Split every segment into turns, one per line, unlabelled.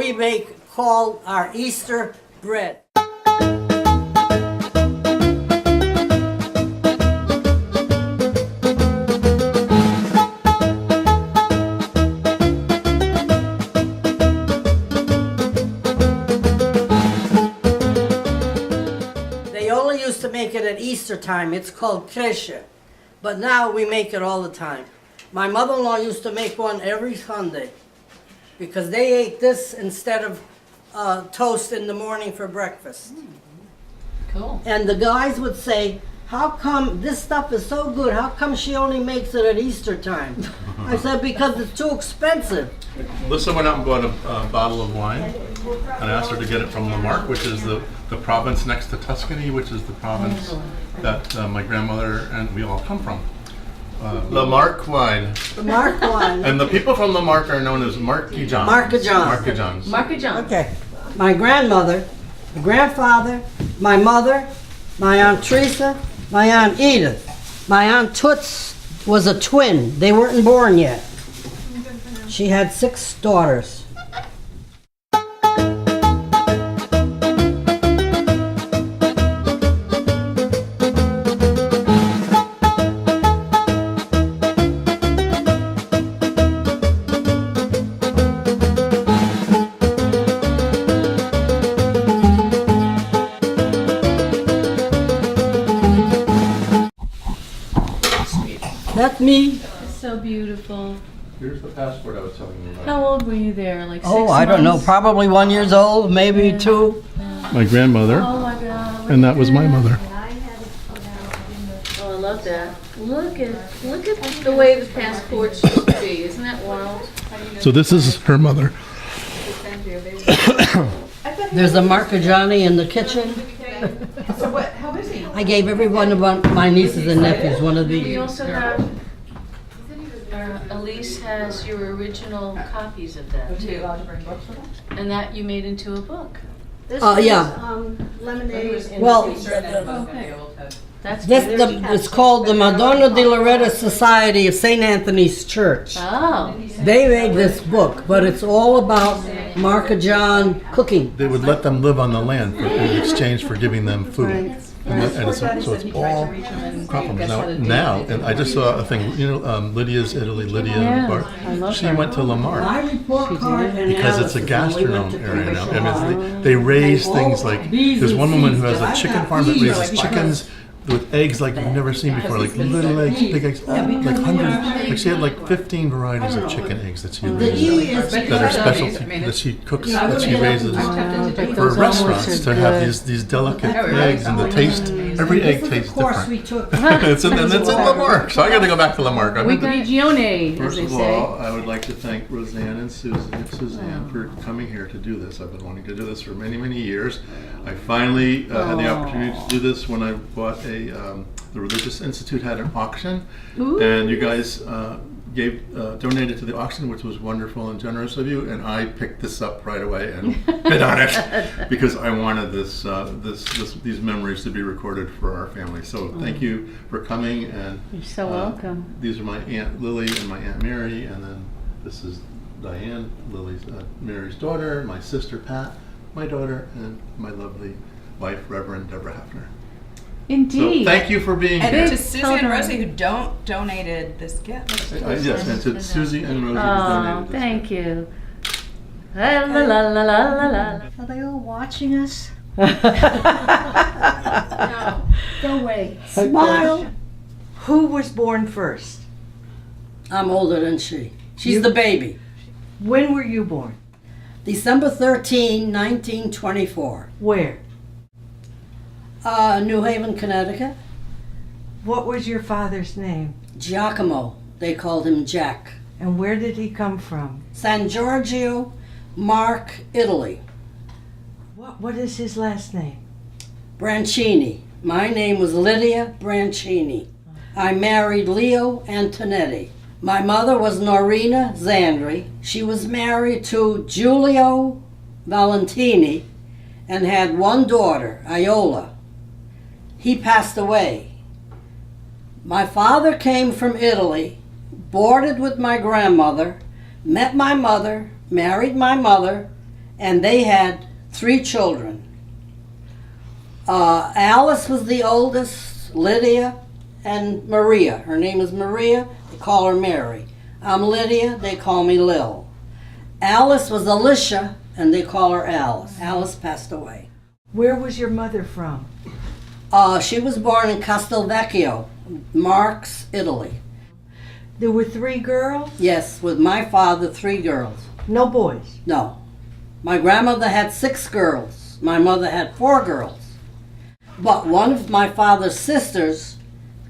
we make called our Easter bread. They only used to make it at Easter time. It's called Keshe. But now we make it all the time. My mother-in-law used to make one every Sunday because they ate this instead of toast in the morning for breakfast.
Cool.
And the guys would say, how come this stuff is so good? How come she only makes it at Easter time? I said, because it's too expensive.
Lisa went out and bought a bottle of wine, and I asked her to get it from Lamarck, which is the province next to Tuscany, which is the province that my grandmother and we all come from. Lamarck wine.
The Mark wine.
And the people from Lamarck are known as Marquijans.
Marquijans.
Marquijans.
Okay. My grandmother, my grandfather, my mother, my Aunt Teresa, my Aunt Edith. My Aunt Toots was a twin. They weren't born yet. She had 6 daughters. That's me.
It's so beautiful.
Here's the passport I was telling you about.
How old were you there? Like 6
Oh, I don't know.
months?
Probably 1 year old, maybe 2.
My grandmother,
Oh my God.
and that was my mother.
Oh, I love that. Look at the way the passports used to be. Isn't that wild?
So this is her mother.
There's a Marcagiani in the kitchen.
So what, how is he?
I gave every one of my nieces and nephews one of
We
these.
also have, Elise has your original copies of that too. And that you made into a book.
Yeah.
Lemonade.
Well,
That's
it's called the Madonna di Loreto Society of St. Anthony's Church.
Oh,
They made this book, but it's all about Marcajan cooking.
They would let them live on the land in exchange for giving them food. And so it's all compliments. Now, and I just saw a thing, Lydia's Italy, Lydia,
Yeah,
Bart,
I love
she
her.
went to Lamarck.
My report card and
Because it's a
Alice's, when we went
gastronome
to
area now.
commercial
I mean,
hall.
they raise things like,
Bees
there's
and
one woman who
seeds,
has a
but
chicken
I've
farm that
got
raises
bees.
chickens with eggs like you've never seen before, like little eggs, big eggs, like hundreds. Like she had like 15 varieties of chicken eggs that she raises, that are specialty, that she cooks, that she raises for restaurants to have these delicate eggs, and the taste, every egg
This is
tastes
the course
different.
we took.
It's in Lamarck, so I got to go back to Lamarck.
Regione, as
First
they
of
say.
all, I would like to thank Roseanne and Suzanne for coming here to do this. I've been wanting to do this for many, many years. I finally had the opportunity to do this when I bought the Religious Institute had an auction, and you guys donated to the auction, which was wonderful and generous of you. And I picked this up right away and bid on it because I wanted these memories to be recorded for our family. So thank you for coming. And
You're so welcome.
These are my Aunt Lily and my Aunt Mary, and then this is Diane, Lily's Mary's daughter, my sister Pat, my daughter, and my lovely wife, Reverend Deborah Hafner.
Indeed.
So thank you for being
And
here.
to Susie and Rosie who donated this gift.
Yes, and to Susie and Rosie who
Oh,
donated this.
thank you. La la la la la la la.
Are they all watching us?
No.
Go away.
Smile.
Who was born first?
I'm older than she. She's the baby.
When were you born?
December 13, 1924.
Where?
New Haven, Connecticut.
What was your father's name?
Giacomo. They called him Jack.
And where did he come from?
San Giorgio, Mark, Italy.
What is his last name?
Brancini. My name was Lydia Brancini. I married Leo Antonetti. My mother was Norina Zandri. She was married to Giulio Valentini and had one daughter, Iola. He passed away. My father came from Italy, boarded with my grandmother, met my mother, married my mother, and they had 3 children. Alice was the oldest, Lydia, and Maria. Her name is Maria, they call her Mary. I'm Lydia, they call me Lil. Alice was Alicia, and they call her Alice. Alice passed away.
Where was your mother from?
She was born in Castelvecchio, Marx, Italy.
There were 3 girls?
Yes, with my father, 3 girls.
No boys?
No. My grandmother had 6 girls. My mother had 4 girls. But one of my father's sisters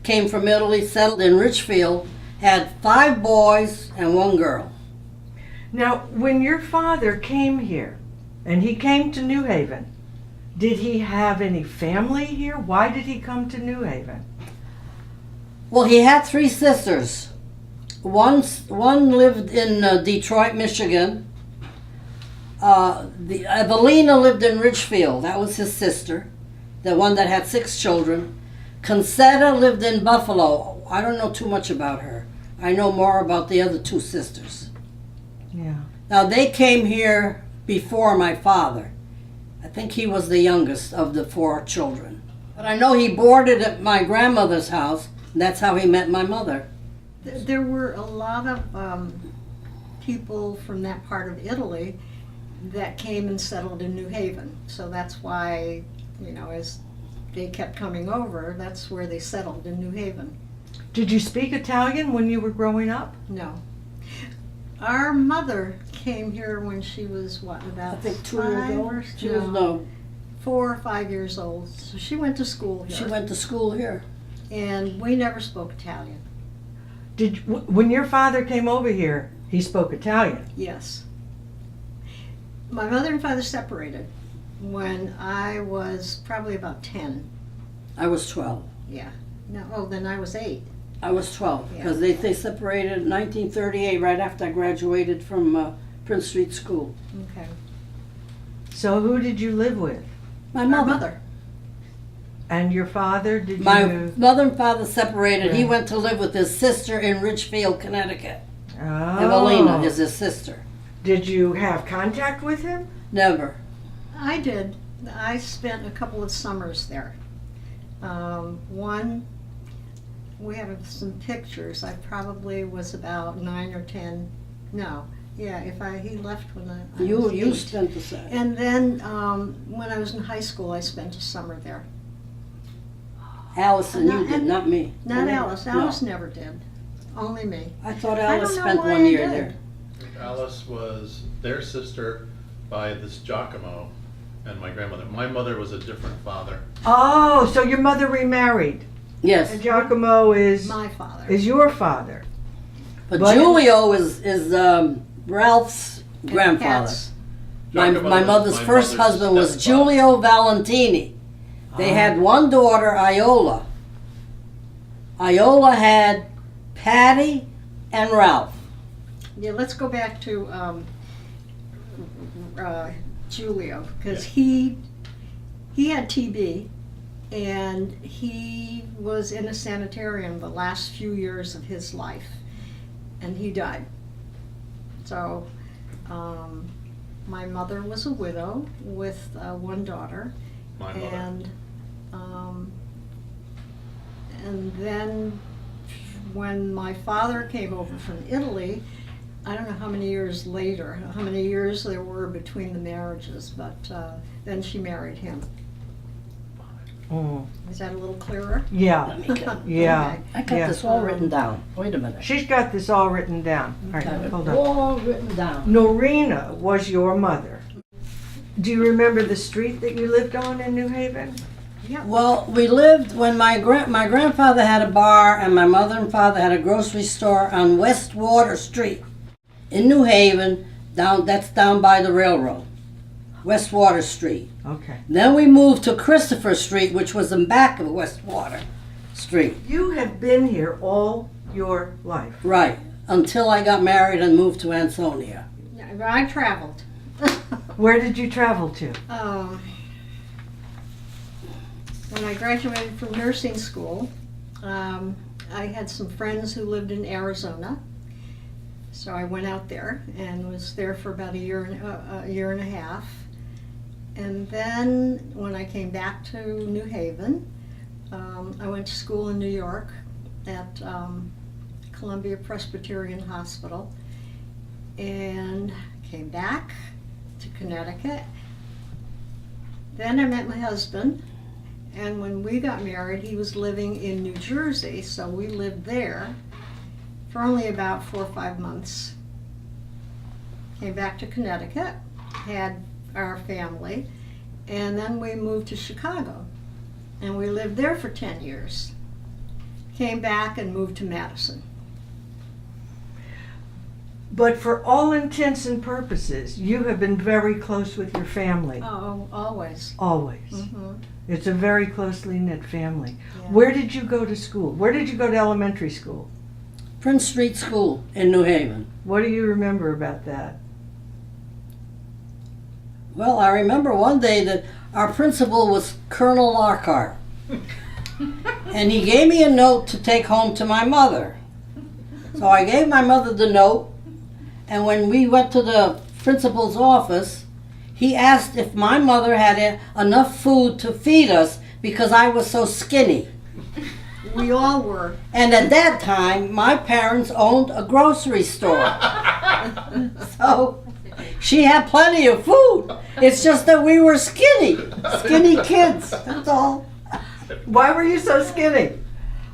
came from Italy, settled in Richfield, had 5 boys and 1 girl.
Now, when your father came here, and he came to New Haven, did he have any family here? Why did he come to New Haven?
Well, he had 3 sisters. One lived in Detroit, Michigan. Evelina lived in Richfield. That was his sister, the one that had 6 children. Concetta lived in Buffalo. I don't know too much about her. I know more about the other 2 sisters.
Yeah.
Now, they came here before my father. I think he was the youngest of the 4 children. But I know he boarded at my grandmother's house, and that's how he met my mother.
There were a lot of people from that part of Italy that came and settled in New Haven. So that's why, you know, as they kept coming over, that's where they settled, in New Haven.
Did you speak Italian when you were growing up?
No. Our mother came here when she was, what,
I
about
think 2 years
5
old.
or
She was, no,
4 or 5 years old. So she went to school here.
she went to school here.
And we never spoke Italian.
When your father came over here, he spoke Italian?
Yes. My mother and father separated when I was probably about 10.
I was 12.
Yeah. No, oh, then I was 8.
I was 12
Yeah.
because they separated in 1938, right after I graduated from Prince Street School.
Okay.
So who did you live with?
My
Our
mother.
mother.
And your father, did
My
you?
mother and father separated. He
Right.
went to live with his sister in Richfield, Connecticut.
Oh.
Evelina is his sister.
Did you have contact with him?
Never.
I did. I spent a couple of summers there. One, we have some pictures. I probably was about 9 or 10. No, yeah. He left when I was
You
8.
spent the same.
And then when I was in high school, I spent a summer there.
Alice and you
Not-
did, not me.
Not Alice.
No.
Alice never did. Only me.
I thought
I
Alice
don't know
spent
why
1
I
year
did.
there.
Alice was their sister by this Giacomo and my grandmother. My mother was a different father.
Oh, so your mother remarried.
Yes,
And Giacomo is
My father.
your father.
but
But-
Giulio is Ralph's grandfather.
Cats.
My
Giacomo
mother's
was my
first
mother's
husband was
stepfather.
Giulio Valentini. They had one daughter, Iola. Iola had Patty and Ralph.
Yeah, let's go back to Julio, because he had TB, and he was in a sanitarium the last few years of his life, and he died. So my mother was a widow with 1 daughter,
My mother.
and then when my father came over from Italy, I don't know how many years later, how many years there were between the marriages, but then she married him.
Mm.
Is that a little clearer?
Yeah,
Let me get,
yeah.
Okay.
I got
Yeah.
this all written down. Wait a minute.
She's got this all written down. All right,
Got it
hold on.
all written down.
Norina was your mother. Do you remember the street that you lived on in New Haven?
Well, we lived when my grandfather had a bar and my mother and father had a grocery store on West Water Street in New Haven. That's down by the railroad. West Water Street.
Okay.
Then we moved to Christopher Street, which was in back of West Water Street.
You have been here all your life.
Right, until I got married and moved to Ansonia.
I traveled.
Where did you travel to?
When I graduated from nursing school, I had some friends who lived in Arizona. So I went out there and was there for about a year and a half. And then when I came back to New Haven, I went to school in New York at Columbia Presbyterian Hospital, and came back to Connecticut. Then I met my husband, and when we got married, he was living in New Jersey, so we lived there for only about 4 or 5 months. Came back to Connecticut, had our family, and then we moved to Chicago, and we lived there for 10 years. Came back and moved to Madison.
But for all intents and purposes, you have been very close with your family.
Oh, always.
Always.
Mhm.
It's a very closely knit family.
Yeah.
Where did you go to school? Where did you go to elementary school?
Prince Street School in New Haven.
What do you remember about that?
Well, I remember one day that our principal was Colonel Lockhart. And he gave me a note to take home to my mother. So I gave my mother the note, and when we went to the principal's office, he asked if my mother had enough food to feed us because I was so skinny.
We all were.
And at that time, my parents owned a grocery store. So she had plenty of food. It's just that we were skinny kids, that's all.
Why were you so skinny?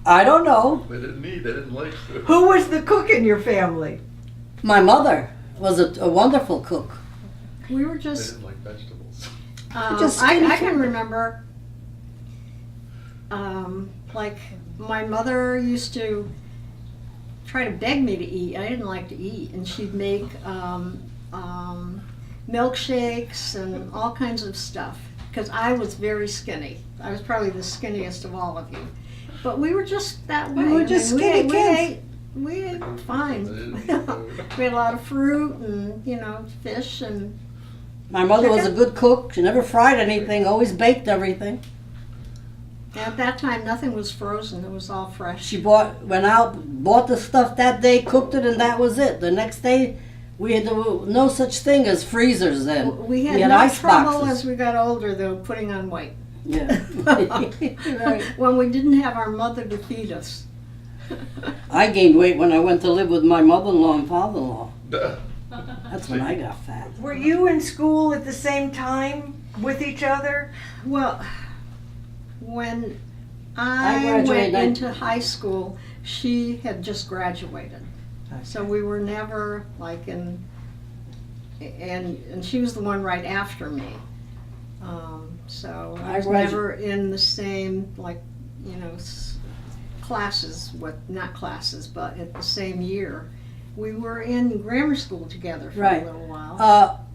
I don't know.
They didn't like food.
Who was the cook in your family?
My mother was a wonderful cook.
We were
They
just,
didn't like vegetables.
Just skinny
I can
food.
remember, like, my mother used to try to beg me to eat. I didn't like to eat, and she'd make milkshakes and all kinds of stuff, because I was very skinny. I was probably the skinniest of all of you. But we were just that way.
We were just skinny kids.
We ate fine.
They
We
didn't eat food.
had a lot of fruit and, fish and,
My mother was a good cook. She never fried anything, always baked everything.
at that time, nothing was frozen. It was all fresh.
She went out, bought the stuff that day, cooked it, and that was it. The next day, there was no such thing as freezers then.
We had no
ice
trouble
boxes.
as we got older, though, putting on weight.
Yeah. Right.
When we didn't have our mother to feed us.
I gained weight when I went to live with my mother-in-law and father-in-law. That's when I got fat.
Were you in school at the same time with each other?
Well, when
I
I
graduated
went into high school, she had just graduated. So we were never like and she was the one right after me. So I was never in the same classes not classes, but at the same year. We were in grammar school together for
Right.
a little while.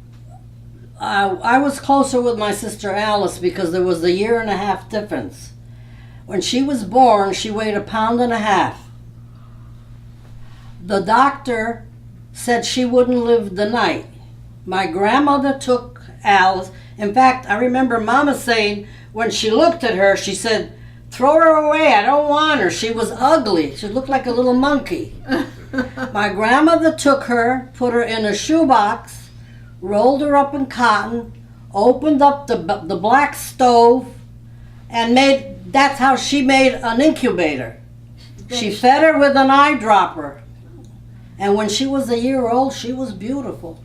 I was closer with my sister Alice because there was a 1.5 year difference. When she was born, she weighed 1.5 pounds. The doctor said she wouldn't live the night. My grandmother took Alice. In fact, I remember Mama saying when she looked at her, she said, "Throw her away, I don't want her. She was ugly. She looked like a little monkey." My grandmother took her, put her in a shoebox, rolled her up in cotton, opened up the black stove, and that's how she made an incubator. She fed her with an eyedropper. And when she was 1 year old, she was beautiful.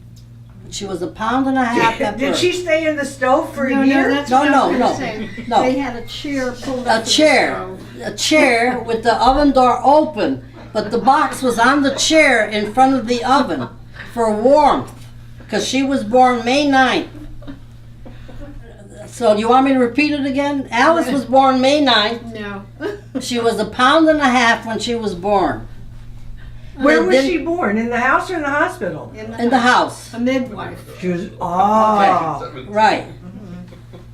She was 1.5 pounds at
Did
birth.
she stay in the stove for a
No,
year?
that's what I was
No.
gonna say.
No.
They had a chair pulled up
A
to
chair,
the
a chair with the oven door open, but the box was on the chair in front of the oven for warmth, because she was born May 9th. So you want me to repeat it again? Alice was born May 9th.
stove. No.
She was 1.5 pounds when she was born.
Where
And
was
then-
she born? In the house or in the hospital?
In the house.
A midwife.
She was, oh.
Right.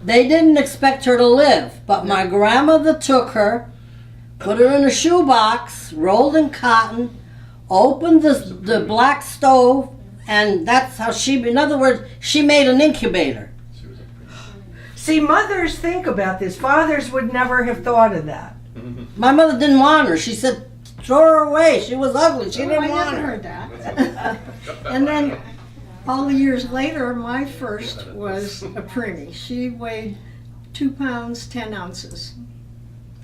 They didn't expect her to live, but my grandmother took her, put her in a shoebox, rolled in cotton, opened the black stove, and that's how in other words, she made an incubator.
She was a
See, mothers think about this. Fathers would never have thought of that.
My mother didn't want her. She said, throw her away. She was ugly. She
Oh,
didn't
I
want
never
her.
heard that. And then all the years later, my first was a preemie. She weighed 2 pounds, 10 ounces.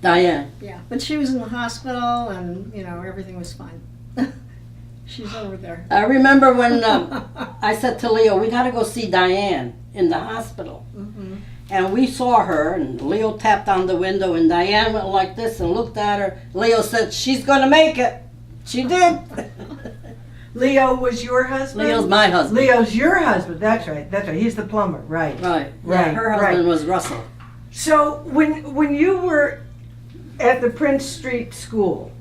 Diane.
Yeah, but she was in the hospital and, you know, everything was fine. She's over there.
I remember when I said to Leo, we got to go see Diane in the hospital.
Mhm.
And we saw her, and Leo tapped on the window, and Diane went like this and looked at her. Leo said, she's going to make it. She did.
Leo was your husband?
Leo's my husband.
Leo's your husband. That's right. That's right. He's the plumber. Right.
Right.
Right,
Yeah, her husband
right.
was Russell.
So when you were at the Prince Street School,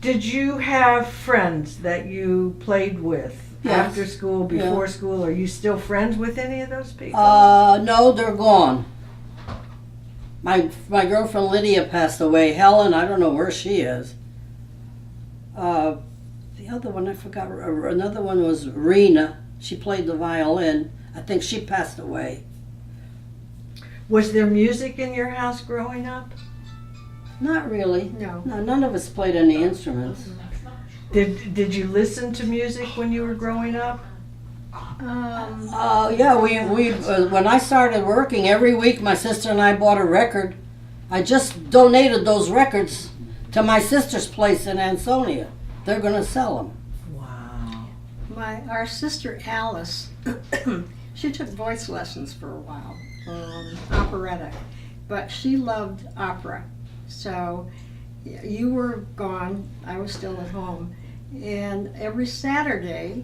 did you have friends that you played with
Yes.
after school, before school? Are you still friends with any of those people?
No, they're gone. My girlfriend Lydia passed away. Helen, I don't know where she is. The other one, I forgot. Another one was Rena. She played the violin. I think she passed away.
Was there music in your house growing up?
Not really.
No.
No, none of us played any instruments.
Did you listen to music when you were growing up?
Yeah, we when I started working, every week my sister and I bought a record. I just donated those records to my sister's place in Ansonia. They're going to sell them.
Wow.
Our sister Alice, she took voice lessons for a while, operatic, but she loved opera. So you were gone, I was still at home, and every Saturday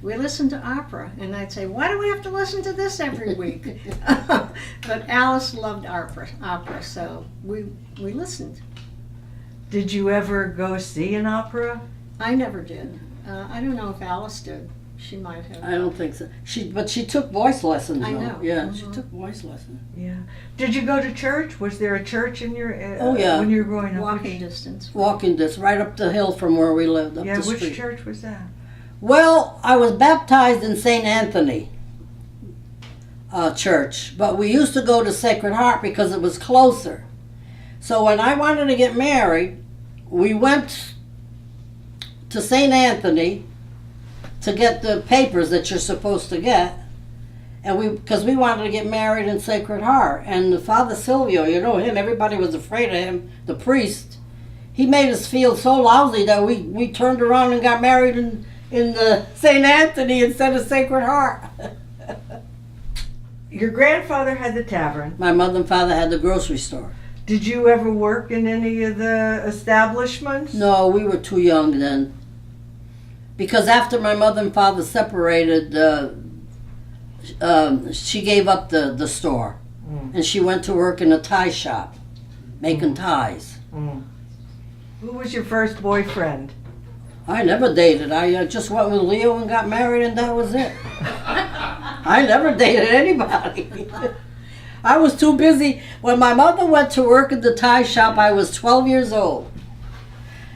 we listened to opera, and I'd say, why do we have to listen to this every week? But Alice loved opera, so we listened.
Did you ever go see an opera?
I never did. I don't know if Alice did. She might have.
I don't think so. But she took voice lessons.
I
though.
know.
Yeah, she
Mhm.
took voice lessons.
Yeah. Did you go to church? Was there a church in your
Oh, yeah.
when you were growing up?
Walking
Which-
distance.
Walking this right up the hill from where we lived, up
Yeah,
the
which
street.
church was that?
Well, I was baptized in St. Anthony Church, but we used to go to Sacred Heart because it was closer. So when I wanted to get married, we went to St. Anthony to get the papers that you're supposed to get, and because we wanted to get married in Sacred Heart. And the Father Silvio, you know him, everybody was afraid of him, the priest. He made us feel so lousy that we turned around and got married in the St. Anthony instead of Sacred Heart.
Your grandfather had the tavern.
My mother and father had the grocery store.
Did you ever work in any of the establishments?
No, we were too young then. Because after my mother and father separated, she gave up the store.
Mm.
And she went to work in a tie shop, making ties.
Mm. Who was your first boyfriend?
I never dated. I just went with Leo and got married, and that was it. I never dated anybody. I was too busy. When my mother went to work at the tie shop, I was 12 years old.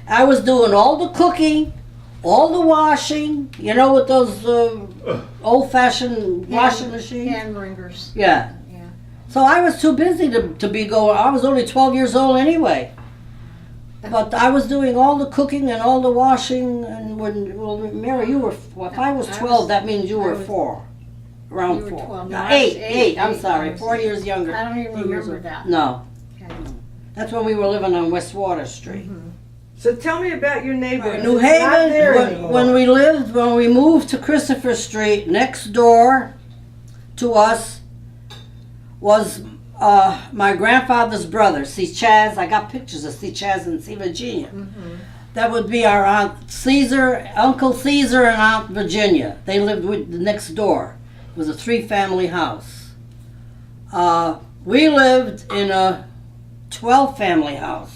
I was doing all the cooking, all the washing, you know, with those old-fashioned washing machines.
Hand wringers.
Yeah.
Yeah.
So I was too busy to be going. I was only 12 years old anyway. But I was doing all the cooking and all the washing. And Mary, you were, if I was 12, that means you were 4. Around
You were
4.
12.
No,
No, I was
8,
eight.
I'm
Eight.
sorry,
I was
4
eight.
years younger.
I don't even
4 years
remember
old.
that.
No.
Okay.
That's when we were living on West Water Street.
So tell me about your neighborhood.
New
It's not there
Haven,
anymore.
when we moved to Christopher Street, next door to us was my grandfather's brother, see Chaz. I got pictures of see Chaz and see Virginia. That would be our Aunt Caesar, Uncle Caesar and Aunt Virginia. They lived next door. It was a 3-family house. We lived in a 12-family house.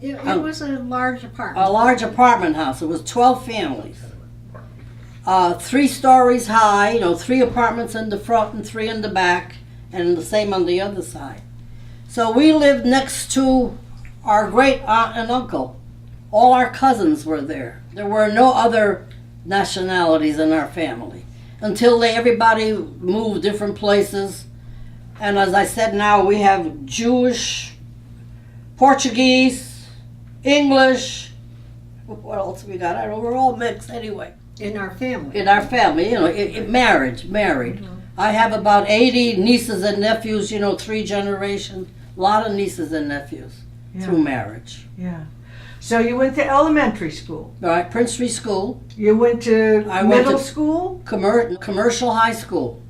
It was a large apartment.
A large apartment house. It was 12 families. 3 stories high, 3 apartments in the front and 3 in the back, and the same on the other side. So we lived next to our great aunt and uncle. All our cousins were there. There were no other nationalities in our family until everybody moved different places. And as I said, now we have Jewish, Portuguese, English. What else we got? I don't know. We're all mixed anyway.
In our family.
In our family, you know, married. I have about 80 nieces and nephews, you know, 3 generations. A lot of nieces and nephews through marriage.
Yeah. So you went to elementary school.
All right, Princetory School,
You went to
I went
middle
to-
school.
commercial high school.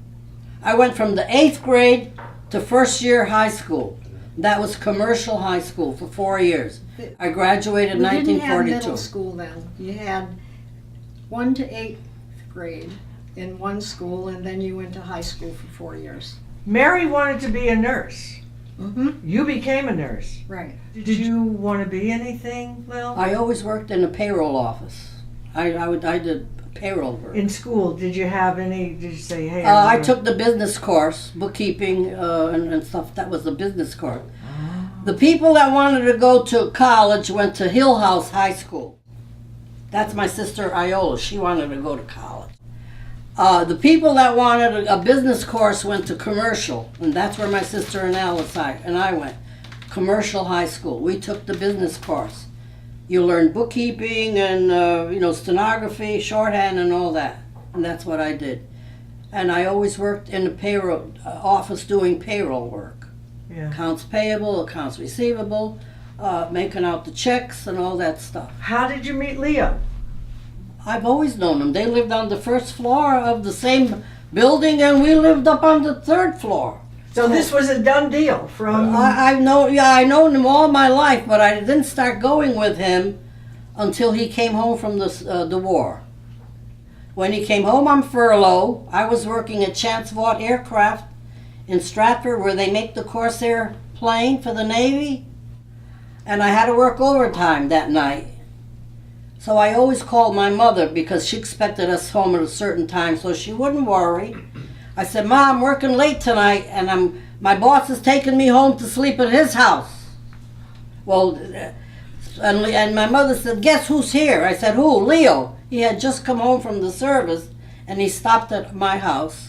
I went from the 8th grade to first year high school. That was commercial high school for 4 years. I graduated in
We didn't have
1942.
middle school then. You had 1 to 8th grade in one school, and then you went to high school for 4 years.
Mary wanted to be a nurse.
Mm-hmm.
You became a nurse.
Right.
Did you want to be anything, Lil?
I always worked in a payroll office. I did payroll work.
In school, did you have any? Did you say, "Hey"?
I took the business course, bookkeeping and stuff. That was the business course. The people that wanted to go to college went to Hill House High School. That's my sister Iola. She wanted to go to college. The people that wanted a business course went to commercial, and that's where my sister and Alice and I went. Commercial high school. We took the business course. You learn bookkeeping and stenography, shorthand, and all that. And that's what I did. And I always worked in the payroll office doing payroll work.
Yeah.
Accounts payable, accounts receivable, making out the checks and all that stuff.
How did you meet Leo?
I've always known them. They lived on the first floor of the same building, and we lived up on the 3rd floor.
So this was a done deal from.
I've known him all my life, but I didn't start going with him until he came home from the war. When he came home on furlough, I was working at Chance Vought Aircraft in Stratford, where they make the Corsair plane for the Navy, and I had to work overtime that night. So I always called my mother because she expected us home at a certain time, so she wouldn't worry. I said, "Mom, I'm working late tonight, and my boss is taking me home to sleep at his house." Well, and my mother said, "Guess who's here?" I said, "Who?" "Leo." He had just come home from the service, and he stopped at my house.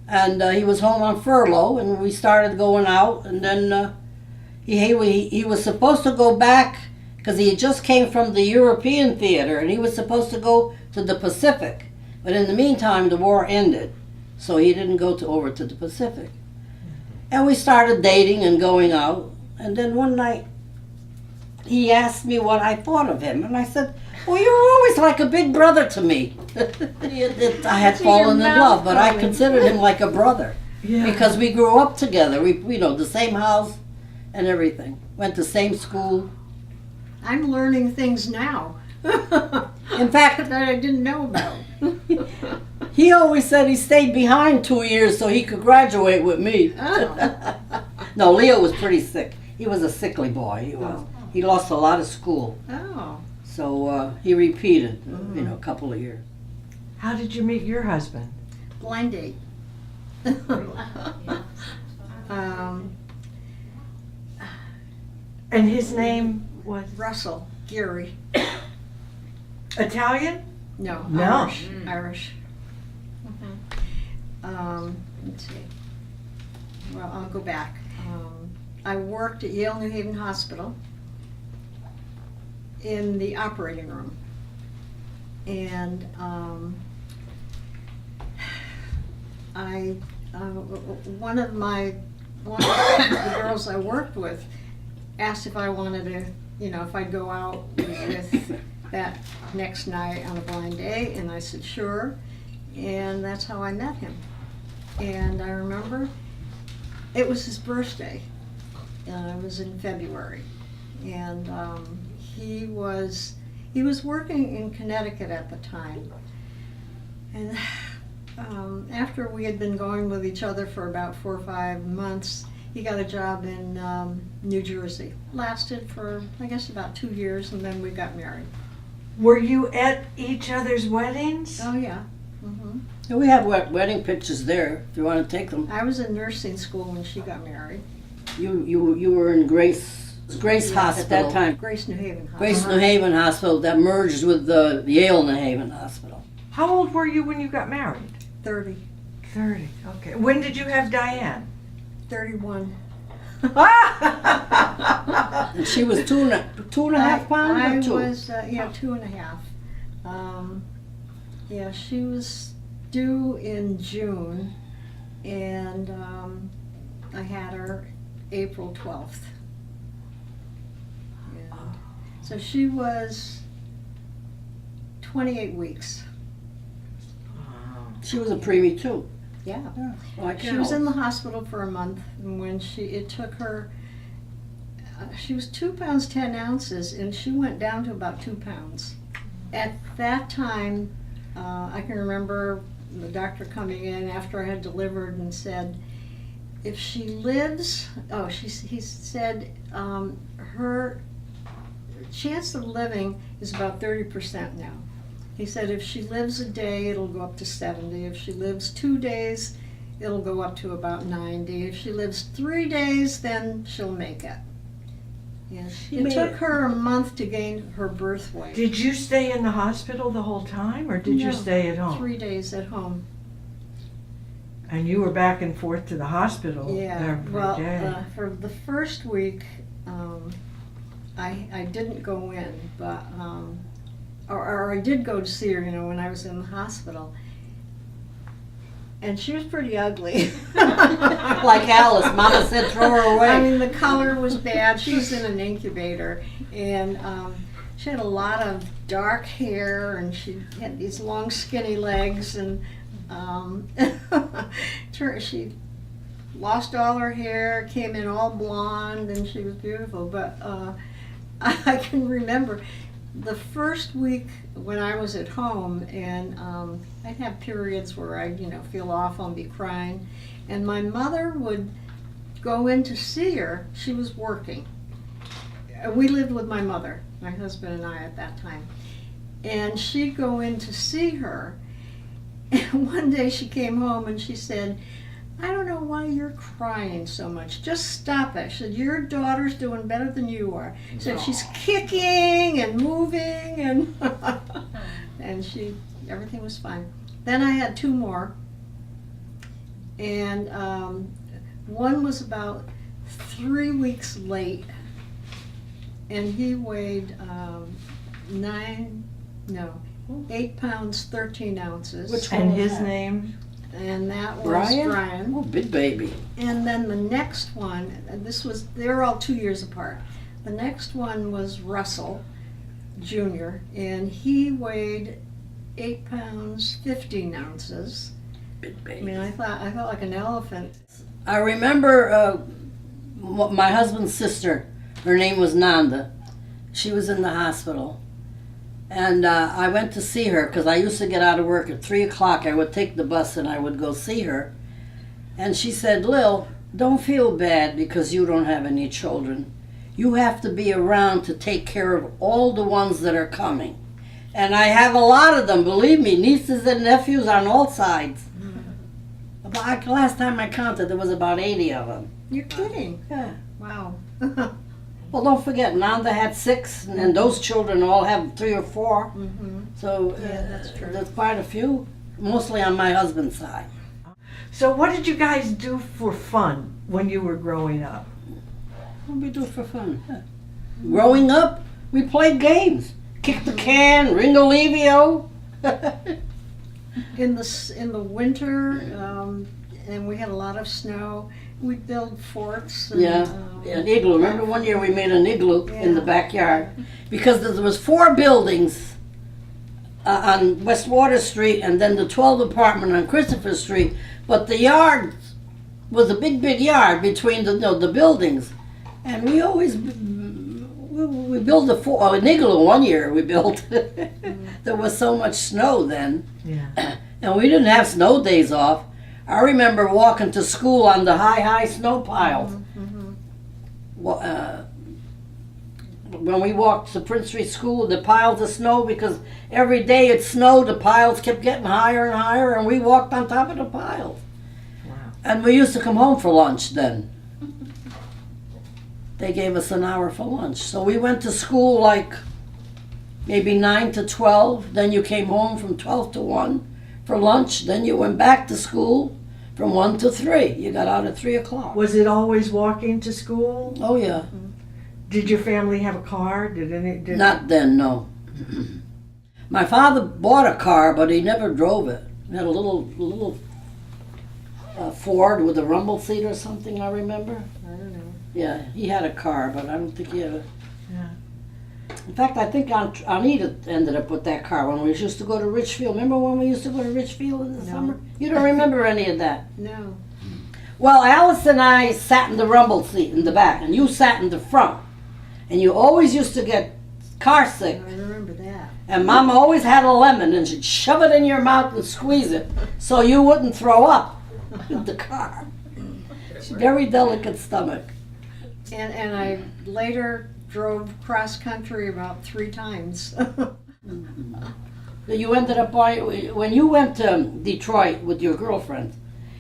And he was home on furlough, and we started going out, and then he was supposed to go back because he just came from the European theater, and he was supposed to go to the Pacific. But in the meantime, the war ended, so he didn't go over to the Pacific. And we started dating and going out, and then one night he asked me what I thought of him, and I said, "Well, you were always like a big brother to me." I had fallen in love, but I considered him like a brother because we grew up together. We the same house and everything. Went to same school.
I'm learning things now.
In fact,
that I didn't know about.
he always said he stayed behind 2 years so he could graduate with me.
Oh.
No, Leo was pretty sick. He was a sickly boy. He was. He lost a lot of school,
Oh.
so he repeated, a couple of years.
How did you meet your husband?
Blind date.
And his name was
Russell Geary.
Italian?
No,
No.
Irish. Irish. Let's see. Well, I'll go back. I worked at Yale New Haven Hospital in the operating room. And one of the girls I worked with asked if I wanted to, if I'd go out with that next night on a blind day, and I said sure, and that's how I met him. And I remember it was his birthday. It was in February, and he was working in Connecticut at the time, and after we had been going with each other for about 4 or 5 months, he got a job in New Jersey. Lasted for, I guess, about 2 years, and then we got married.
Were you at each other's weddings?
Oh yeah. Mm-hmm.
And we have wedding pictures there if you want to take them.
I was in nursing school when she got married.
You were in Grace Hospital at that time.
Grace New Haven Hospital.
Grace New Haven Hospital that merged with the Yale New Haven Hospital.
How old were you when you got married?
30.
30. Okay. When did you have Diane?
31.
And she was two and a half pounds
I
or two?
was, 2.5. Yeah, she was due in June, and I had her April 12th. And so she was 28 weeks.
She was a preemie too.
Yeah.
Like
She was
Alice.
in the hospital for a month, and when it took her, she was 2 pounds 10 ounces, and she went down to about 2 pounds. At that time, I can remember the doctor coming in after I had delivered and said, if she lives, he said her chance of living is about 30% now. He said if she lives a day, it'll go up to 70. If she lives 2 days, it'll go up to about 90. If she lives 3 days, then she'll make it. Yes. It
made
took
it.
her a month to gain her birth weight.
Did you stay in the hospital the whole time, or did you
No,
stay at home?
3 days at home.
And you were back and forth to the hospital
Yeah,
every
well,
day.
for the first week, I didn't go in, but, or I did go to see her, when I was in the hospital. And she was pretty ugly.
Like Alice, Mama said throw her away.
I mean, the color was bad. She was in an incubator, and she had a lot of dark hair, and she had these long, skinny legs, and she lost all her hair, came in all blonde, and she was beautiful. But I can remember the first week when I was at home, and I'd have periods where I'd, feel awful and be crying, and my mother would go in to see her. She was working. We lived with my mother, my husband and I at that time, and she'd go in to see her, and one day she came home and she said, I don't know why you're crying so much. Just stop it. She said, your daughter's doing better than you are. She said, she's kicking and moving, and and everything was fine. Then I had 2 more, and one was about 3 weeks late, and he weighed 8 pounds 13 ounces.
Which one
And
was
his
that?
name?
And that was
Brian?
Brian.
Oh, big baby.
And then the next one, they were all 2 years apart. The next one was Russell Jr., and he weighed 8 pounds 15 ounces.
Big
I
baby.
mean, I felt like an elephant.
I remember my husband's sister. Her name was Nanda. She was in the hospital. And I went to see her because I used to get out of work at 3 o'clock. I would take the bus and I would go see her. And she said, Lil, don't feel bad because you don't have any children. You have to be around to take care of all the ones that are coming. And I have a lot of them, believe me, nieces and nephews on all sides. Last time I counted, there was about 80 of them.
You're kidding.
Yeah.
Wow.
Well, don't forget, Nanda had 6, and those children all have 3 or 4.
Mm-hmm.
So
Yeah, that's true.
there's quite a few, mostly on my husband's side.
So what did you guys do for fun when you were growing up?
What did we do for fun? Growing up, we played games. Kick the can, Ringo-Levio.
In the winter, and we had a lot of snow, we'd build forts. And,
Yeah, an igloo. Remember one year we made an igloo in the
Yeah.
backyard because there was 4 buildings on West Water Street and then the 12th apartment on Christopher Street. But the yard was a big yard between the buildings, and we always we built an igloo one year. We built. There was so much snow then.
Yeah.
And we didn't have snow days off. I remember walking to school on the high snow piles. When we walked to Prince Street School, the piles of snow, because every day it snowed, the piles kept getting higher and higher, and we walked on top of the piles.
Wow.
And we used to come home for lunch then. They gave us an hour for lunch. So we went to school like maybe 9 to 12. Then you came home from 12 to 1 for lunch. Then you went back to school from 1 to 3. You got out at 3 o'clock.
Was it always walking to school?
Oh, yeah.
Did your family have a car? Did
Not then, no. My father bought a car, but he never drove it. He had a little Ford with a rumble seat or something, I remember.
I don't know.
Yeah, he had a car, but I don't think he had a...
Yeah.
In fact, I think Anita ended up with that car when we used to go to Richfield. Remember when we used to go to Richfield in the
No.
summer? You don't remember any of that?
No.
Well, Alice and I sat in the rumble seat in the back, and you sat in the front. And you always used to get car sick.
I remember that.
And Mama always had a lemon, and she'd shove it in your mouth and squeeze it so you wouldn't throw up in the car. Very delicate stomach.
And I later drove cross country about 3 times.
You ended up buying, when you went to Detroit with your girlfriend,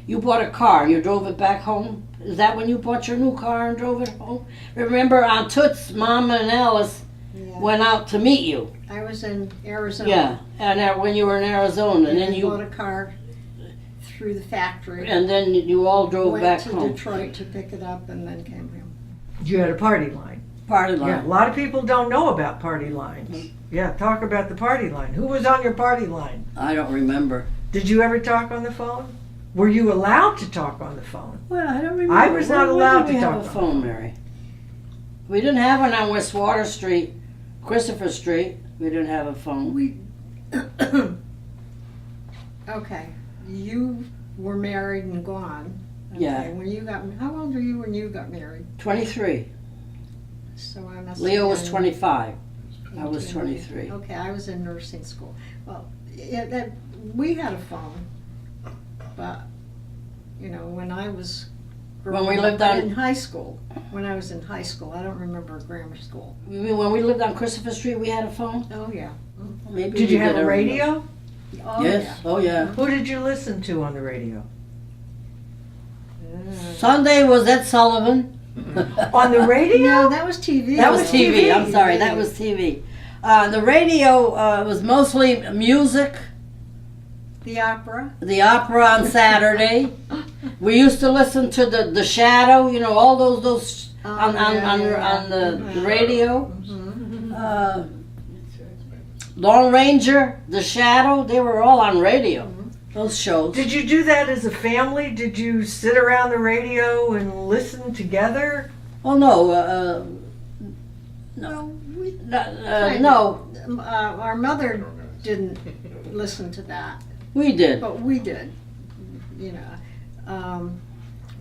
you bought a car and you drove it back home? Is that when you bought your new car and drove it home? Remember Aunt Toots, Mama and Alice
Yeah.
went out to meet you.
I was in Arizona.
Yeah, and when you were in Arizona, and then
I bought
you,
a car through the factory.
and then you all drove
went
back
to
home.
Detroit to pick it up and then came home.
You had a party line.
Party
Yeah, a
line.
lot of people don't know about party lines. Yeah, talk about the party line. Who was on your party line?
I don't remember.
Did you ever talk on the phone? Were you allowed to talk on the phone?
Well, I don't remember.
I was not
When
allowed
did we
to
have
talk
a
on
phone, Mary. We didn't have one on West Water Street, Christopher Street. We didn't have a phone.
We okay. You were married and gone. Okay.
Yeah.
When you got, how old were you when you got married?
23.
So I must.
Leo
have
was
been
25. I was
18.
23.
Okay, I was in nursing school. Well, we had a phone, but you know, when I was
When we
growing
lived
up
on-
in high school, when I was in high school, I don't remember grammar school.
You mean when we lived on Christopher Street, we had a phone?
Oh yeah.
Maybe
Did
we
you have
did,
a
I don't know.
radio?
Oh
Yes.
yeah.
Oh yeah.
Who did you listen to on the radio?
Sunday was Ed Sullivan.
On the radio?
No, that was TV.
That was TV.
TV.
I'm sorry. That was TV. The radio was mostly music.
The opera.
The opera on Saturday. We used to listen to the Shadow. You know, all those on the radio. Lone Ranger, The Shadow. They were all on radio. Those shows.
Did you do that as a family? Did you sit around the radio and listen together?
Oh no.
No, we,
No,
our mother didn't listen to that,
we did.
but we did. You know,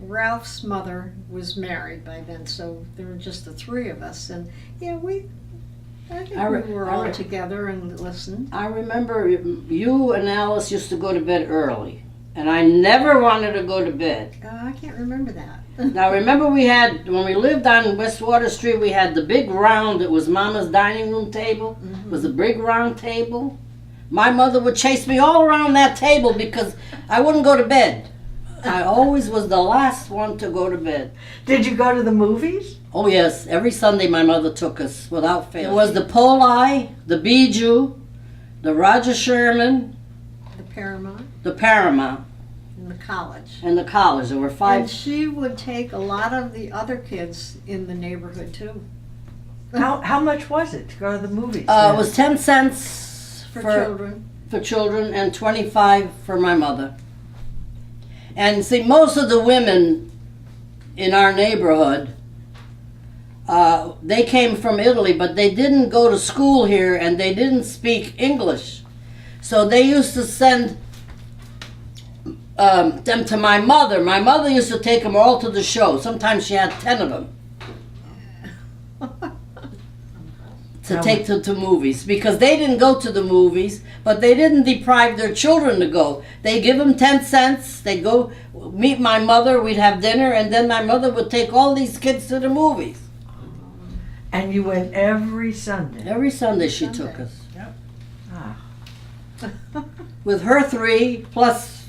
Ralph's mother was married by then, so there were just the 3 of us, and yeah, I think we were all together and listened.
I remember you and Alice used to go to bed early, and I never wanted to go to bed.
I can't remember that.
Now remember when we lived on West Water Street, we had the big round, it was Mama's dining room table. It was a big round table. My mother would chase me all around that table because I wouldn't go to bed. I always was the last one to go to bed.
Did you go to the movies?
Oh yes, every Sunday my mother took us without fail. It was the Poli, the Bijou, the Roger Sherman,
The Paramount
the Paramount,
and the college.
and the college. There were
And
5.
she would take a lot of the other kids in the neighborhood too,
How much was it to go to the movies?
It was 10 cents
for children.
for children and 25 for my mother. And see, most of the women in our neighborhood, they came from Italy, but they didn't go to school here and they didn't speak English. So they used to send them to my mother. My mother used to take them all to the show. Sometimes she had 10 of them to take to movies, because they didn't go to the movies, but they didn't deprive their children to go. They give them 10 cents, they'd go meet my mother, we'd have dinner, and then my mother would take all these kids to the movies.
And you went every Sunday?
Every Sunday she took us.
Ah.
With her 3, plus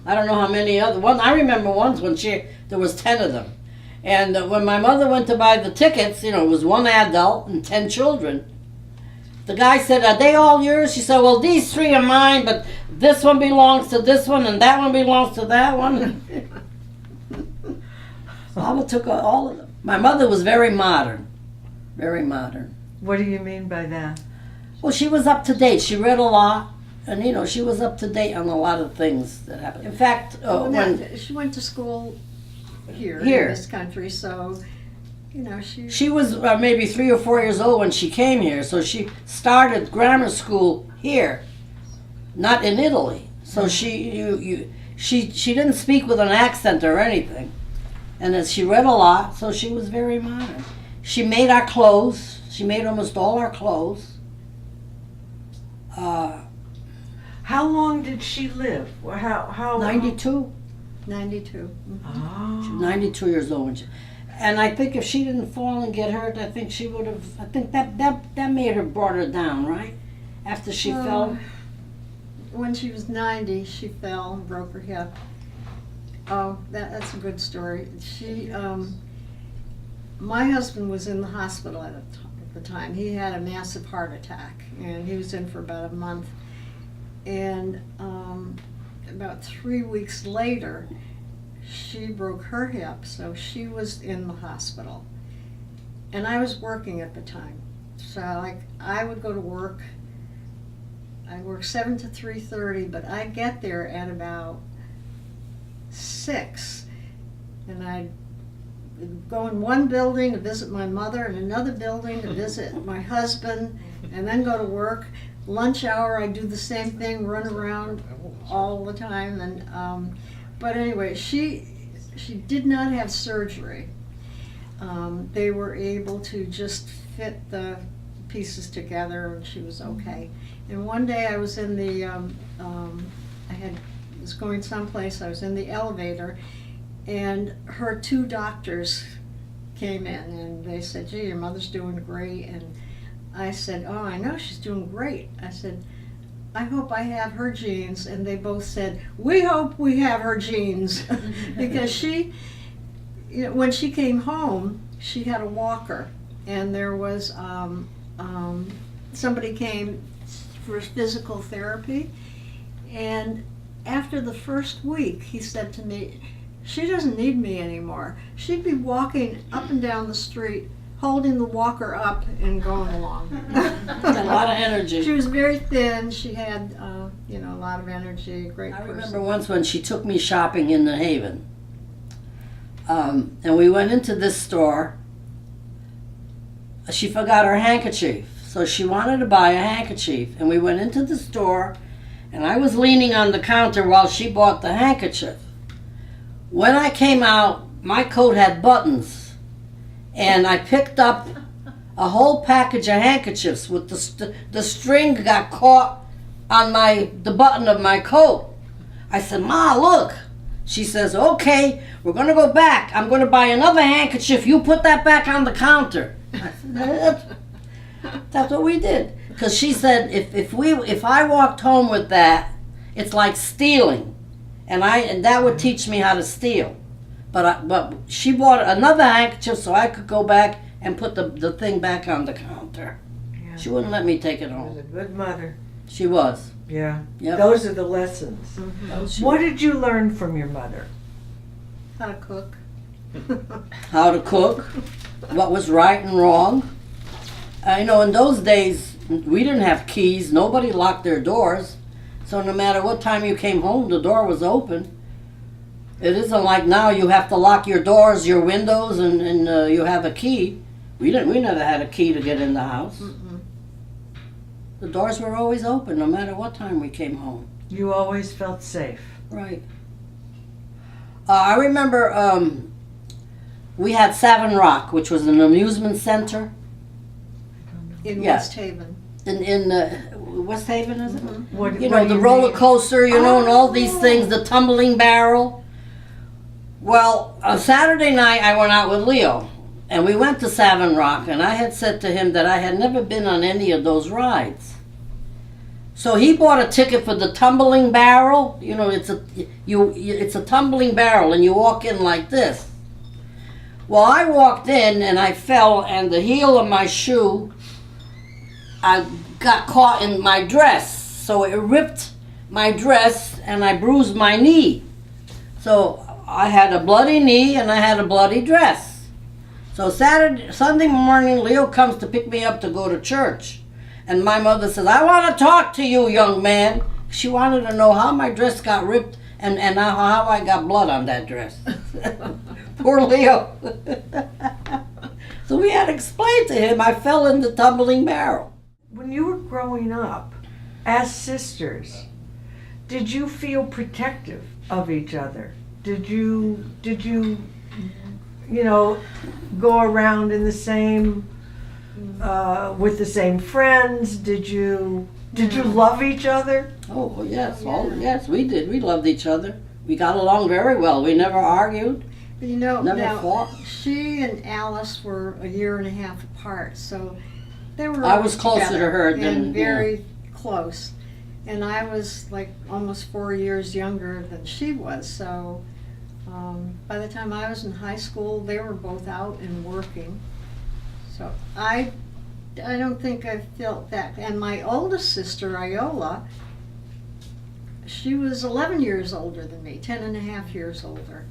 I don't know how many other ones. I remember once when there was 10 of them. And when my mother went to buy the tickets, you know, it was 1 adult and 10 children. The guy said, "Are they all yours?" She said, "Well, these 3 are mine, but this one belongs to this one, and that one belongs to that one." Mama took all of them. My mother was very modern. very modern.
What do you mean by that?
Well, she was up to date. She read a lot, and she was up to date on a lot of things that happened. In fact,
She went to school here
Here.
in this country, so she.
she was maybe 3 or 4 years old when she came here, so she started grammar school here, not in Italy. So she didn't speak with an accent or anything, and as she read a lot, so she was very modern. She made our clothes. She made almost all our clothes.
How long did she live? How
92.
92.
Oh.
She was 92 years old when and I think if she didn't fall and get hurt, I think she would have. I think that made her brought her down, right? After she fell.
When she was 90, she fell and broke her hip. Oh, that's a good story. My husband was in the hospital at the time. He had a massive heart attack, and he was in for about a month. And about 3 weeks later, she broke her hip, so she was in the hospital. And I was working at the time. So I would go to work. I work 7 to 3:30, but I get there at about 6. And I'd go in one building to visit my mother, and another building to visit my husband, and then go to work. Lunch hour, I do the same thing, run around all the time. And but anyway, she did not have surgery. They were able to just fit the pieces together, and she was okay. And one day I was in the was going someplace. I was in the elevator, and her 2 doctors came in, and they said, "Gee, your mother's doing great." And I said, "Oh, I know she's doing great." I said, "I hope I have her genes." And they both said, "We hope we have her genes." Because she, when she came home, she had a walker, and there was somebody came for physical therapy, and after the first week, he said to me, "She doesn't need me anymore. She'd be walking up and down the street, holding the walker up and going along."
A lot of energy.
She was very thin. She had, a lot of energy. Great
I
person.
remember once when she took me shopping in New Haven, and we went into this store. She forgot her handkerchief, so she wanted to buy a handkerchief, and we went into the store, and I was leaning on the counter while she bought the handkerchief. When I came out, my coat had buttons, and I picked up a whole package of handkerchiefs with the string got caught on the button of my coat. I said, "Ma, look." She says, "Okay, we're going to go back. I'm going to buy another handkerchief. You put that back on the counter." I said, that's what we did. Because she said, if I walked home with that, it's like stealing. And that would teach me how to steal. But she bought another handkerchief so I could go back and put the thing back on the counter.
Yeah.
She wouldn't let me take it
She was
home.
a good mother.
She was.
Yeah.
Yep.
Those are the lessons.
Mhm.
What did you learn from your mother?
How to cook.
How to cook, what was right and wrong. In those days, we didn't have keys. Nobody locked their doors. So no matter what time you came home, the door was open. It isn't like now you have to lock your doors, your windows, and you have a key. We never had a key to get in the house.
Mm-mm.
The doors were always open, no matter what time we came home.
You always felt safe.
Right. I remember we had Savin Rock, which was an amusement center
In
Yeah.
West Haven.
in West Haven, is it?
What,
You
what
know,
do
the
you
roller
mean?
coaster, and all these things, the tumbling barrel. Well, a Saturday night I went out with Leo, and we went to Savin Rock, and I had said to him that I had never been on any of those rides. So he bought a ticket for the tumbling barrel. It's a tumbling barrel, and you walk in like this. Well, I walked in, and I fell, and the heel of my shoe, I got caught in my dress. So it ripped my dress, and I bruised my knee. So I had a bloody knee, and I had a bloody dress. So Sunday morning, Leo comes to pick me up to go to church. And my mother says, I want to talk to you, young man. She wanted to know how my dress got ripped and how I got blood on that dress. Poor Leo. So we had to explain to him I fell in the tumbling barrel.
When you were growing up as sisters, did you feel protective of each other? Did you go around in the same with the same friends? Did you love each other?
Oh yes, yes, we did. We loved each other. We got along very well. We never argued.
You know,
Never
now,
fought.
she and Alice were a year and a half apart, so they were.
I was closer
together
to her than
and very close, and I was like almost 4 years younger than she was. So by the time I was in high school, they were both out and working. So I don't think I felt that. And my oldest sister, Iola, she was 11 years older than me, 10 and a half years older.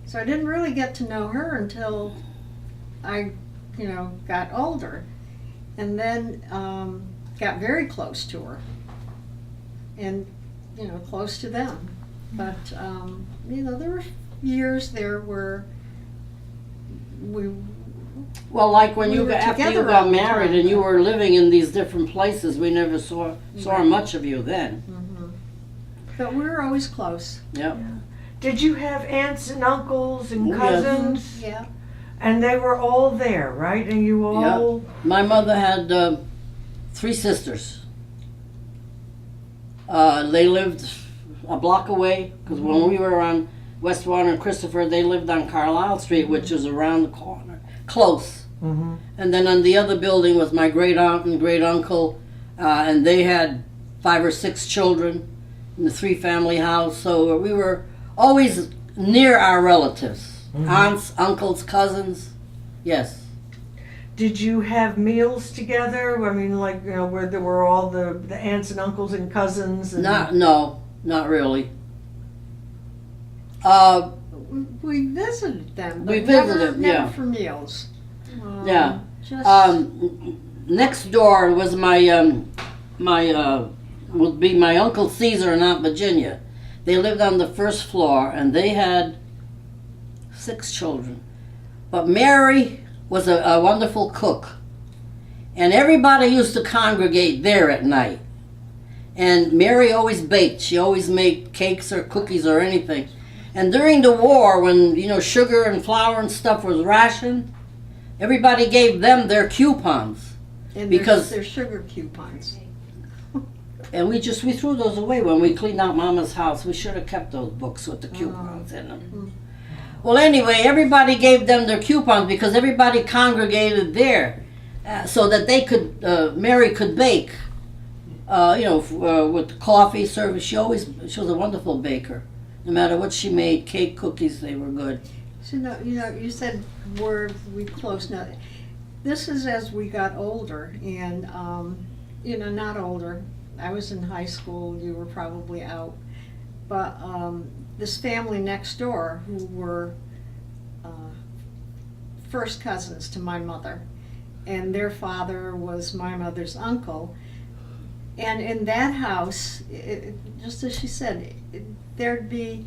So I didn't really get to know her until I, got older. And then got very close to her. And, close to them. But, there were years there where
well, like when
we
you
were
after you
together
got
all the
married
time.
and you were living in these different places, we never saw
Right.
much of you then.
But we were always close.
Yep.
Did you have aunts and uncles and
Oh, yes.
cousins?
Yeah.
And they were all there, right? And you all.
My mother had 3 sisters. They lived a block away because when we were on West Warren and Christopher, they lived on Carlisle Street, which is around the corner, close.
Mm-hmm.
And then on the other building was my great aunt and great uncle, and they had 5 or 6 children in the 3-family house. So we were always near our relatives, aunts, uncles, cousins. Yes.
Did you have meals together? I mean, like, where there were all the aunts and uncles and cousins? And
Not really.
We visited them.
We
But
visited,
never
yeah.
for meals.
Yeah.
Just,
Next door was would be my Uncle Caesar and Aunt Virginia. They lived on the first floor and they had 6 children. But Mary was a wonderful cook. And everybody used to congregate there at night. And Mary always baked. She always made cakes or cookies or anything. And during the war, when, sugar and flour and stuff was rationed, everybody gave them their coupons.
and
because-
they're sugar coupons.
And we threw those away when we cleaned out Mama's house. We should have kept those books with the coupons in them. Well, anyway, everybody gave them their coupons because everybody congregated there so that they could, Mary could bake, with the coffee service. She was a wonderful baker. No matter what she made, cake, cookies, they were good.
So, you said we close now. This is as we got older and, not older. I was in high school, you were probably out. But this family next door who were first cousins to my mother, and their father was my mother's uncle. And in that house, just as she said, there'd be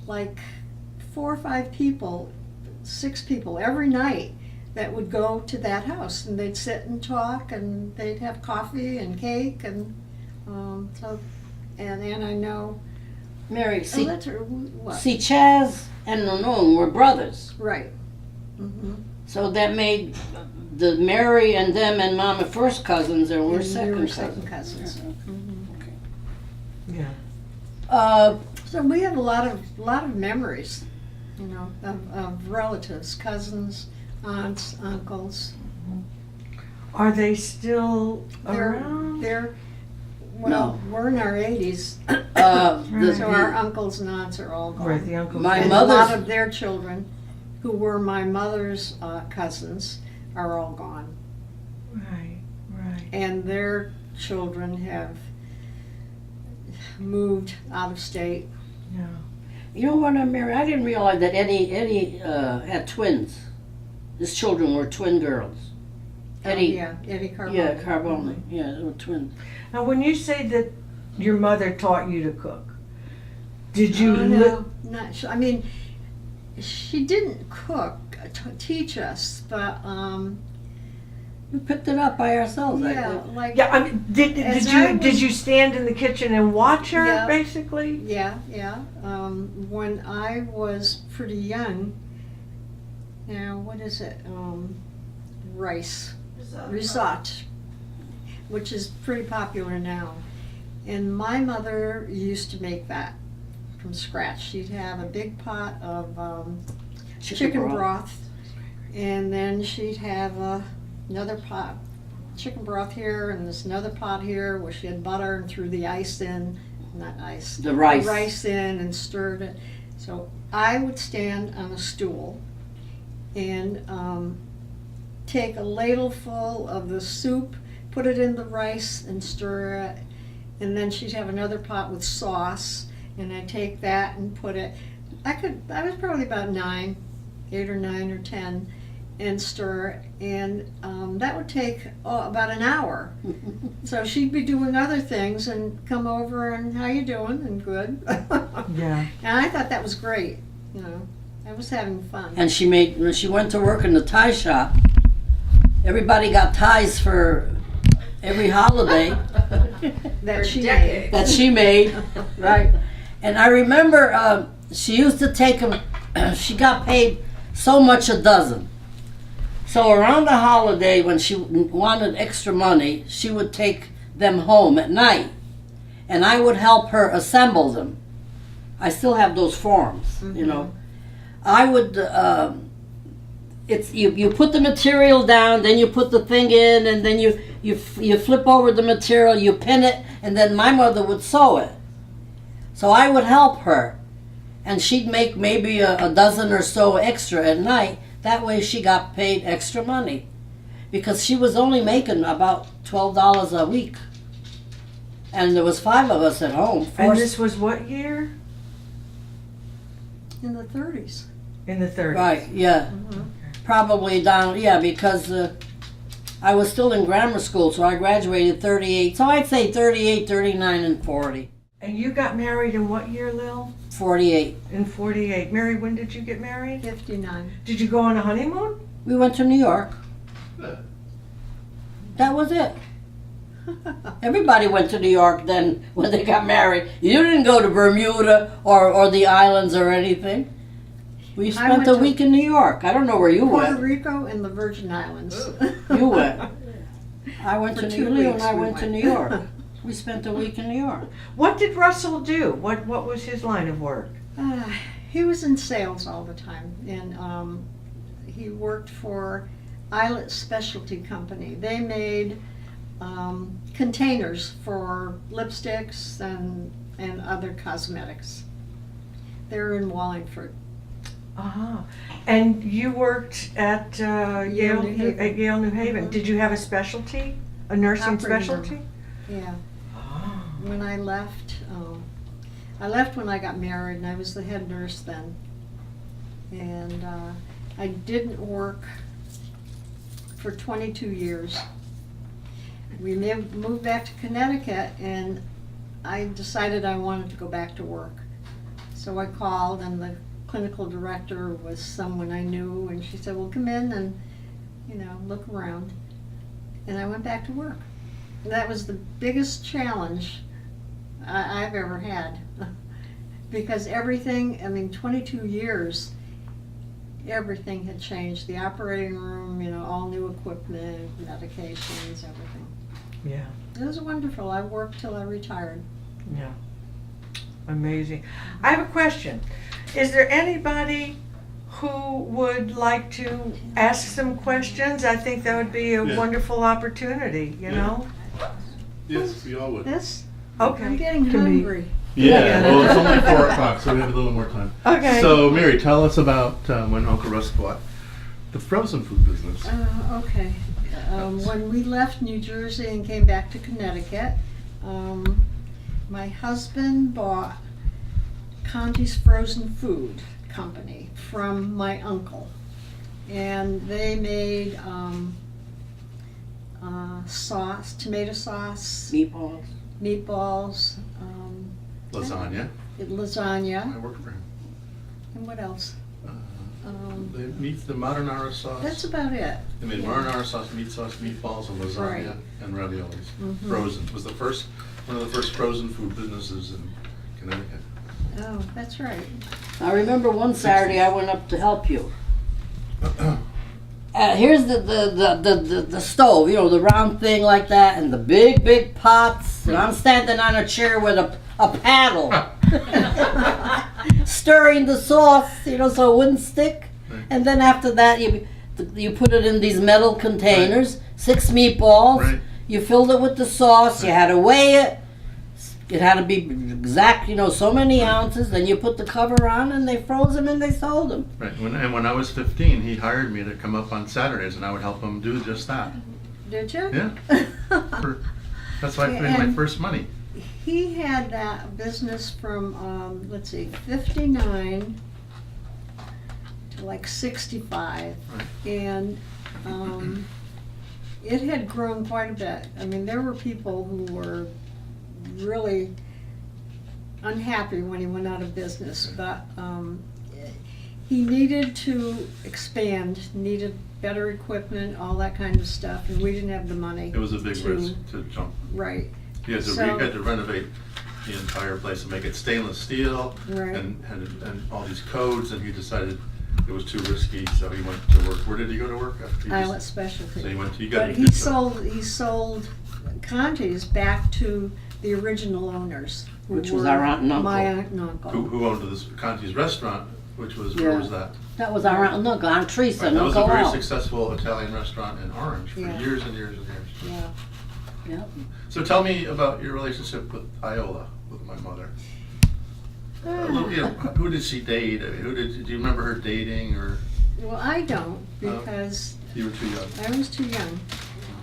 like 4 or 5 people, 6 people every night that would go to that house, and they'd sit and talk, and they'd have coffee and cake, and and I know.
Mary, see,
What?
Chaz and Nonon were brothers.
Right. Mm-hmm.
So that made the Mary and them and Mama first cousins, and we're second
cousins.
Yeah.
So we have a lot of memories, of relatives, cousins, aunts, uncles.
Are they still around?
We're in our 80s, so our uncles and aunts are all gone.
Right, the uncles.
My
And a lot
mother's-
of their children, who were my mother's cousins, are all gone.
Right.
And their children have moved out of state.
Yeah.
You know what, Mary? I didn't realize that Eddie had twins. His children were twin girls. Eddie.
Yeah, Eddie Carbone.
Yeah, Carbone. Yeah, they were twins.
Now, when you say that your mother taught you to cook, did you?
Oh, no, not sure. I mean, she didn't cook, teach us, but
We picked it up by ourselves. I
yeah,
think.
like
Yeah, I mean, did
As
you
I
did
was-
you stand in the kitchen and watch her
Yeah.
basically?
yeah. When I was pretty young, now what is it? Rice, risotto, which is pretty popular now. And my mother used to make that from scratch. She'd have a big pot of chicken broth, and then she'd have another pot, chicken broth here, and there's another pot here where she had butter and threw the ice in, not ice,
The rice.
the rice in and stirred it. So I would stand on a stool and take a ladle full of the soup, put it in the rice and stir it, and then she'd have another pot with sauce, and I'd take that and put it, I was probably about 8 or 9 or 10, and stir, and that would take about an hour. So she'd be doing other things and come over and how you doing and good.
Yeah.
And I thought that was great, you know. I was having fun.
And she made, when she went to work in the tie shop, everybody got ties for every holiday
That she
decades.
that she made, right? And I remember she used to take them, she got paid so much a dozen. So around the holiday, when she wanted extra money, she would take them home at night. And I would help her assemble them. I still have those forms, you know. I would, it's you put the material down, then you put the thing in, and then you flip over the material, you pin it, and then my mother would sew it. So I would help her, and she'd make maybe a dozen or so extra at night. That way she got paid extra money, because she was only making about $12 a week, and there was 5 of us at home.
And this was what year?
in the 30s.
In the 30s.
Right, yeah. Probably down, yeah, because I was still in grammar school, so I graduated 38. So I'd say 38, 39, and 40.
And you got married in what year, Lil?
48.
In 48. Mary, when did you get married?
59.
Did you go on a honeymoon?
We went to New York.
Yeah.
That was it. Everybody went to New York then when they got married. You didn't go to Bermuda or the islands or anything. We spent
went
a
to-
week in New York. I don't know where you
Puerto
went.
Rico and the Virgin Islands.
You went. I went
For
to
2
New York and
weeks
I
we
went to
went.
New York. We spent a week in New York.
What did Russell do? What was his line of work?
He was in sales all the time, and he worked for Islet Specialty Company. They made containers for lipsticks and other cosmetics. They're in Wallingford.
Uh-huh. And you worked at Yale,
New Haven.
at Yale New Haven. Did you have a specialty? A nursing
Operating room.
specialty?
Yeah.
Oh.
When I left when I got married, and I was the head nurse then. And I didn't work for 22 years. We moved back to Connecticut, and I decided I wanted to go back to work. So I called, and the clinical director was someone I knew, and she said, well, come in and, look around. And I went back to work. And that was the biggest challenge I've ever had. Because everything, 22 years, everything had changed. The operating room, all new equipment, medications, everything.
Yeah.
It was wonderful. I worked till I retired.
Yeah. Amazing. I have a question. Is there anybody who would like to ask some questions? I think that would be a
Yeah.
wonderful opportunity, you
Yeah.
know?
Yes, we all would.
This,
Okay.
I'm getting
Can we-
hungry.
Yeah, well, it's only 4 o'clock, so we have a little more time.
Okay.
So, Mary, tell us about when Uncle Russ bought the frozen food business.
Okay. When we left New Jersey and came back to Connecticut, my husband bought Conti's Frozen Food Company from my uncle. and they made sauce, tomato sauce,
Meatballs.
meatballs,
Lasagna.
lasagna,
I worked for him.
and what else?
The marinara sauce.
That's about it.
They made marinara sauce, meat sauce, meatballs, and lasagna,
Right.
and raviolis.
Mhm.
Frozen. It was one of the first frozen food businesses in Connecticut.
Oh, that's right.
I remember one Saturday I went up to help you. Here's the stove, you know, the round thing like that, and the big pots, and I'm standing on a chair with a paddle, stirring the sauce, you know, so it wouldn't stick.
Right.
And then after that, you put it in these metal containers, 6 meatballs.
Right.
You filled it with the sauce. You had to weigh it. It had to be exact, you know, so many ounces. Then you put the cover on, and they froze them and they sold them.
Right. When I was 15, he hired me to come up on Saturdays, and I would help him do just that.
Did you?
Yeah. That's why I made my
And-
first money.
He had that business from, 59 to like 65.
Right.
And it had grown quite a bit. I mean, there were people who were really unhappy when he went out of business, but he needed to expand, needed better equipment, all that kind of stuff, and we didn't have the money.
It was a big risk to jump.
Right.
He had to,
So-
he had to renovate the entire place and make it stainless steel
Right.
and all these codes, and he decided it was too risky, so he went to work. Where did he go to work? After he
Islet
just-
Specialty.
So he went to, you got
But
a
he
good job.
sold Conti's back to the original owners. who
Which was
were
our aunt and uncle.
My aunt and uncle.
Who owned this Conti's restaurant, which was,
Yeah.
where was that?
That was our Aunt and Uncle, Aunt Teresa,
Right,
and
that was a
Uncle
very
Al.
successful Italian restaurant in Orange for
Yeah.
years and years and years.
Yeah.
Yeah.
So tell me about your relationship with Iola, with my mother. A little, you know, who did she date? Do you remember her dating, or
Well, I don't,
Oh.
because
you were too young?
I was too young.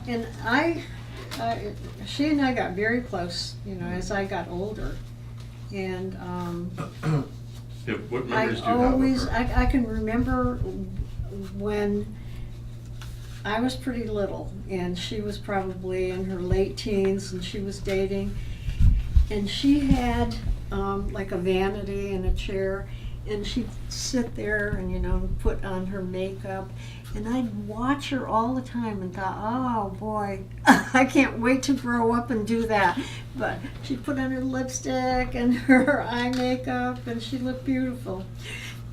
And she and I got very close, you know, as I got older. And
Yeah, what
I
memories do you have
always,
of her?
I can remember when I was pretty little, and she was probably in her late teens, and she was dating. And she had like a vanity and a chair, and she'd sit there and, you know, put on her makeup. And I'd watch her all the time and thought, oh boy, I can't wait to grow up and do that. But she'd put on her lipstick and her eye makeup, and she looked beautiful.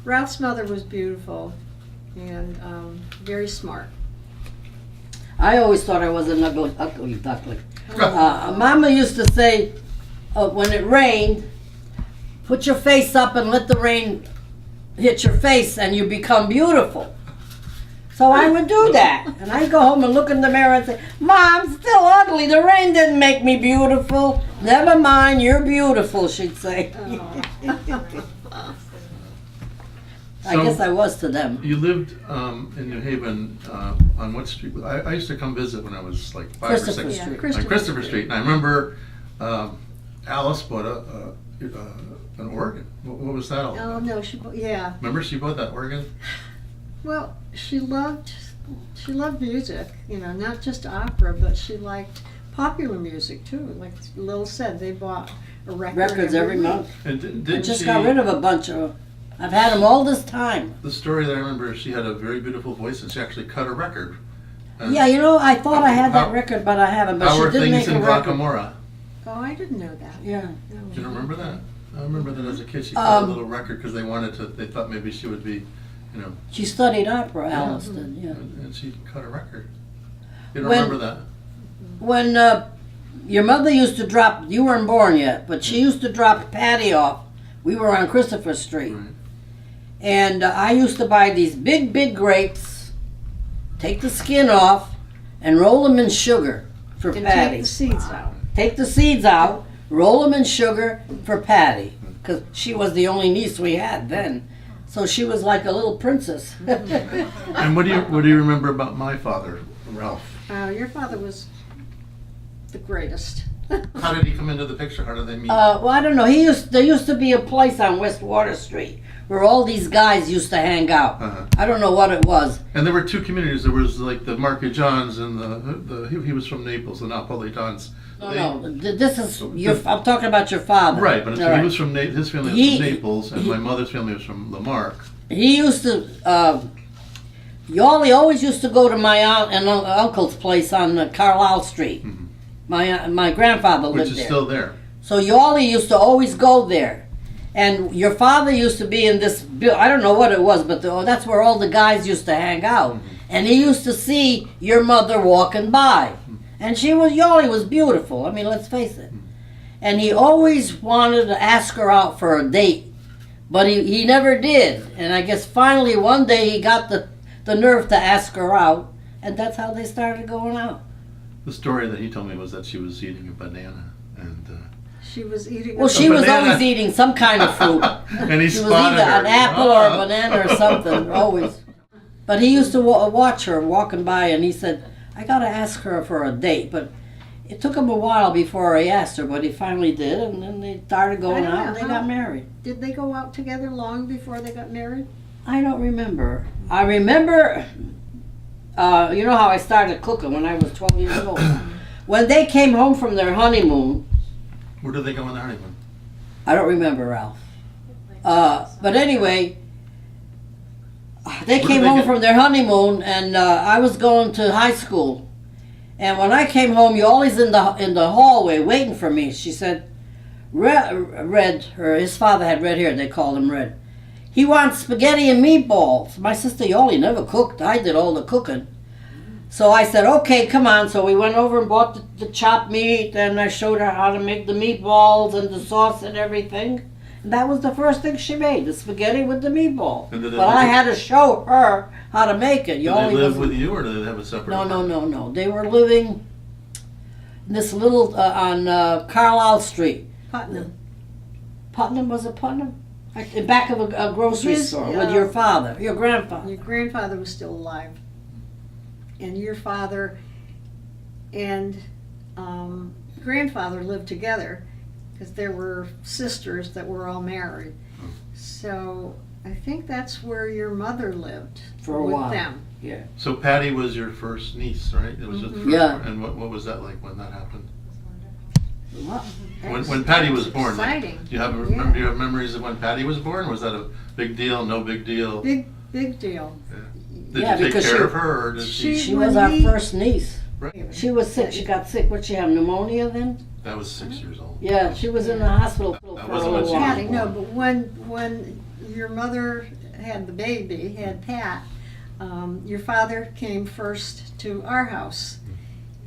Ralph's mother was beautiful and very smart.
I always thought I was an ugly duckling. Mama used to say, when it rained, put your face up and let the rain hit your face and you become beautiful. So I would do that. And I'd go home and look in the mirror and say, Mom, I'm still ugly. The rain didn't make me beautiful. Never mind, you're beautiful, she'd say. I guess I was to them.
You lived in New Haven on what street? I used to come visit when I was like 5 or 6.
Christopher Street.
On Christopher Street. And I remember Alice bought an organ. What was that all
Oh,
about?
no, yeah.
Remember she bought that organ?
Well, she loved music, you know, not just opera, but she liked popular music too. Like Lil said, they bought a record
Records every month.
And
I
did
just
she,
got rid of a bunch of. I've had them all this time.
the story that I remember, she had a very beautiful voice and she actually cut a record. And
Yeah, you know, I thought I had that
How-
record, but I haven't. But
How
she
are
did
things
make
in
a record.
Guacamora?
Oh, I didn't know that.
Yeah.
No.
Do you remember that? I remember that as a kid she cut a
Um,
little record because they thought maybe she would be, you know,
She studied opera, Alice did, yeah.
and she cut a record. You don't
When-
remember that?
When your mother used to drop, you weren't born yet, but she used to drop Patty off. We were on Christopher Street.
Right.
And I used to buy these big grapes, take the skin off, and roll them in sugar for
And
Patty.
take the seeds out.
Take the seeds out, roll them in sugar for Patty, because she was the only niece we had then. So she was like a little princess.
And what do you remember about my father, Ralph?
Your father was the greatest.
How did he come into the picture? How did they meet?
Well, I don't know. There used to be a place on West Water Street where all these guys used to hang out.
Uh-huh.
I don't know what it was.
And there were two communities. There was like the Marquis-Johns and he was from Naples, the Napolitans.
No, this is I'm talking about your father.
Right, but
All right.
he was from his family was from Naples, and my mother's family was from Lamarck.
He used to. Yawley always used to go to my aunt and uncle's place on Carlisle Street.
Mhm.
My grandfather
Which
lived
is
there.
still there.
So Yawley used to always go there. And your father used to be in this, I don't know what it was, but that's where all the guys used to hang out. And he used to see your mother walking by. And Yawley was beautiful, I mean, let's face it. And he always wanted to ask her out for a date. But he never did. And I guess finally one day he got the nerve to ask her out. And that's how they started going out.
The story that he told me was that she was eating a banana, and
She was eating.
Well, she was
banana.
always eating some kind of fruit.
and he
She was
spotted
either
her.
an apple or a
Ah.
banana or something, always. But he used to watch her walking by, and he said, I got to ask her for a date. But it took him a while before he asked her, but he finally did, and then they started going
I don't
out, and
know
they
how-
got married.
Did they go out together long before they got married?
I don't remember. I remember, you know how I started cooking when I was 12 years old. When they came home from their honeymoon,
Where did they go on the honeymoon?
I don't remember, Ralph. But anyway, they
Where
came
did they
home
get-
from their honeymoon, and I was going to high school. And when I came home, Yawley's in the hallway waiting for me. She said, his father had red hair. They called him Red. He wants spaghetti and meatballs. My sister Yawley never cooked. I did all the cooking. So I said, okay, come on. So we went over and bought the chopped meat, and I showed her how to make the meatballs and the sauce and everything. And that was the first thing she made, the spaghetti with the meatball.
And did they
But I
live-
had to show her how to make it.
Did they
Yawley
live
wasn't-
with you, or did they have a separate?
No. They were living in this little, on Carlisle Street.
Putnam.
Putnam, was it Putnam? In back of a grocery
His,
store with your father, your
Your
grandfather.
grandfather was still alive. And your father and grandfather lived together because there were sisters that were all married. So I think that's where your mother lived
For a
with
while.
them.
So Patty was your first niece, right? It was the first.
Yeah.
And what was that like when that happened?
What?
When Patty was born, like,
Exciting.
do you have
Yeah.
do you have memories of when Patty was born? Was that a big deal? No big deal.
Big deal.
Did
Yeah,
you take
because
care
she-
of her, or did she?
She was our first niece.
Right.
She was sick. She got sick. What, she have pneumonia then?
That was 6 years old.
Yeah, she was in the hospital
That
for a
wasn't
little
when she was
while.
Patty, no, but when your mother had the baby, had Pat, your father came first to our house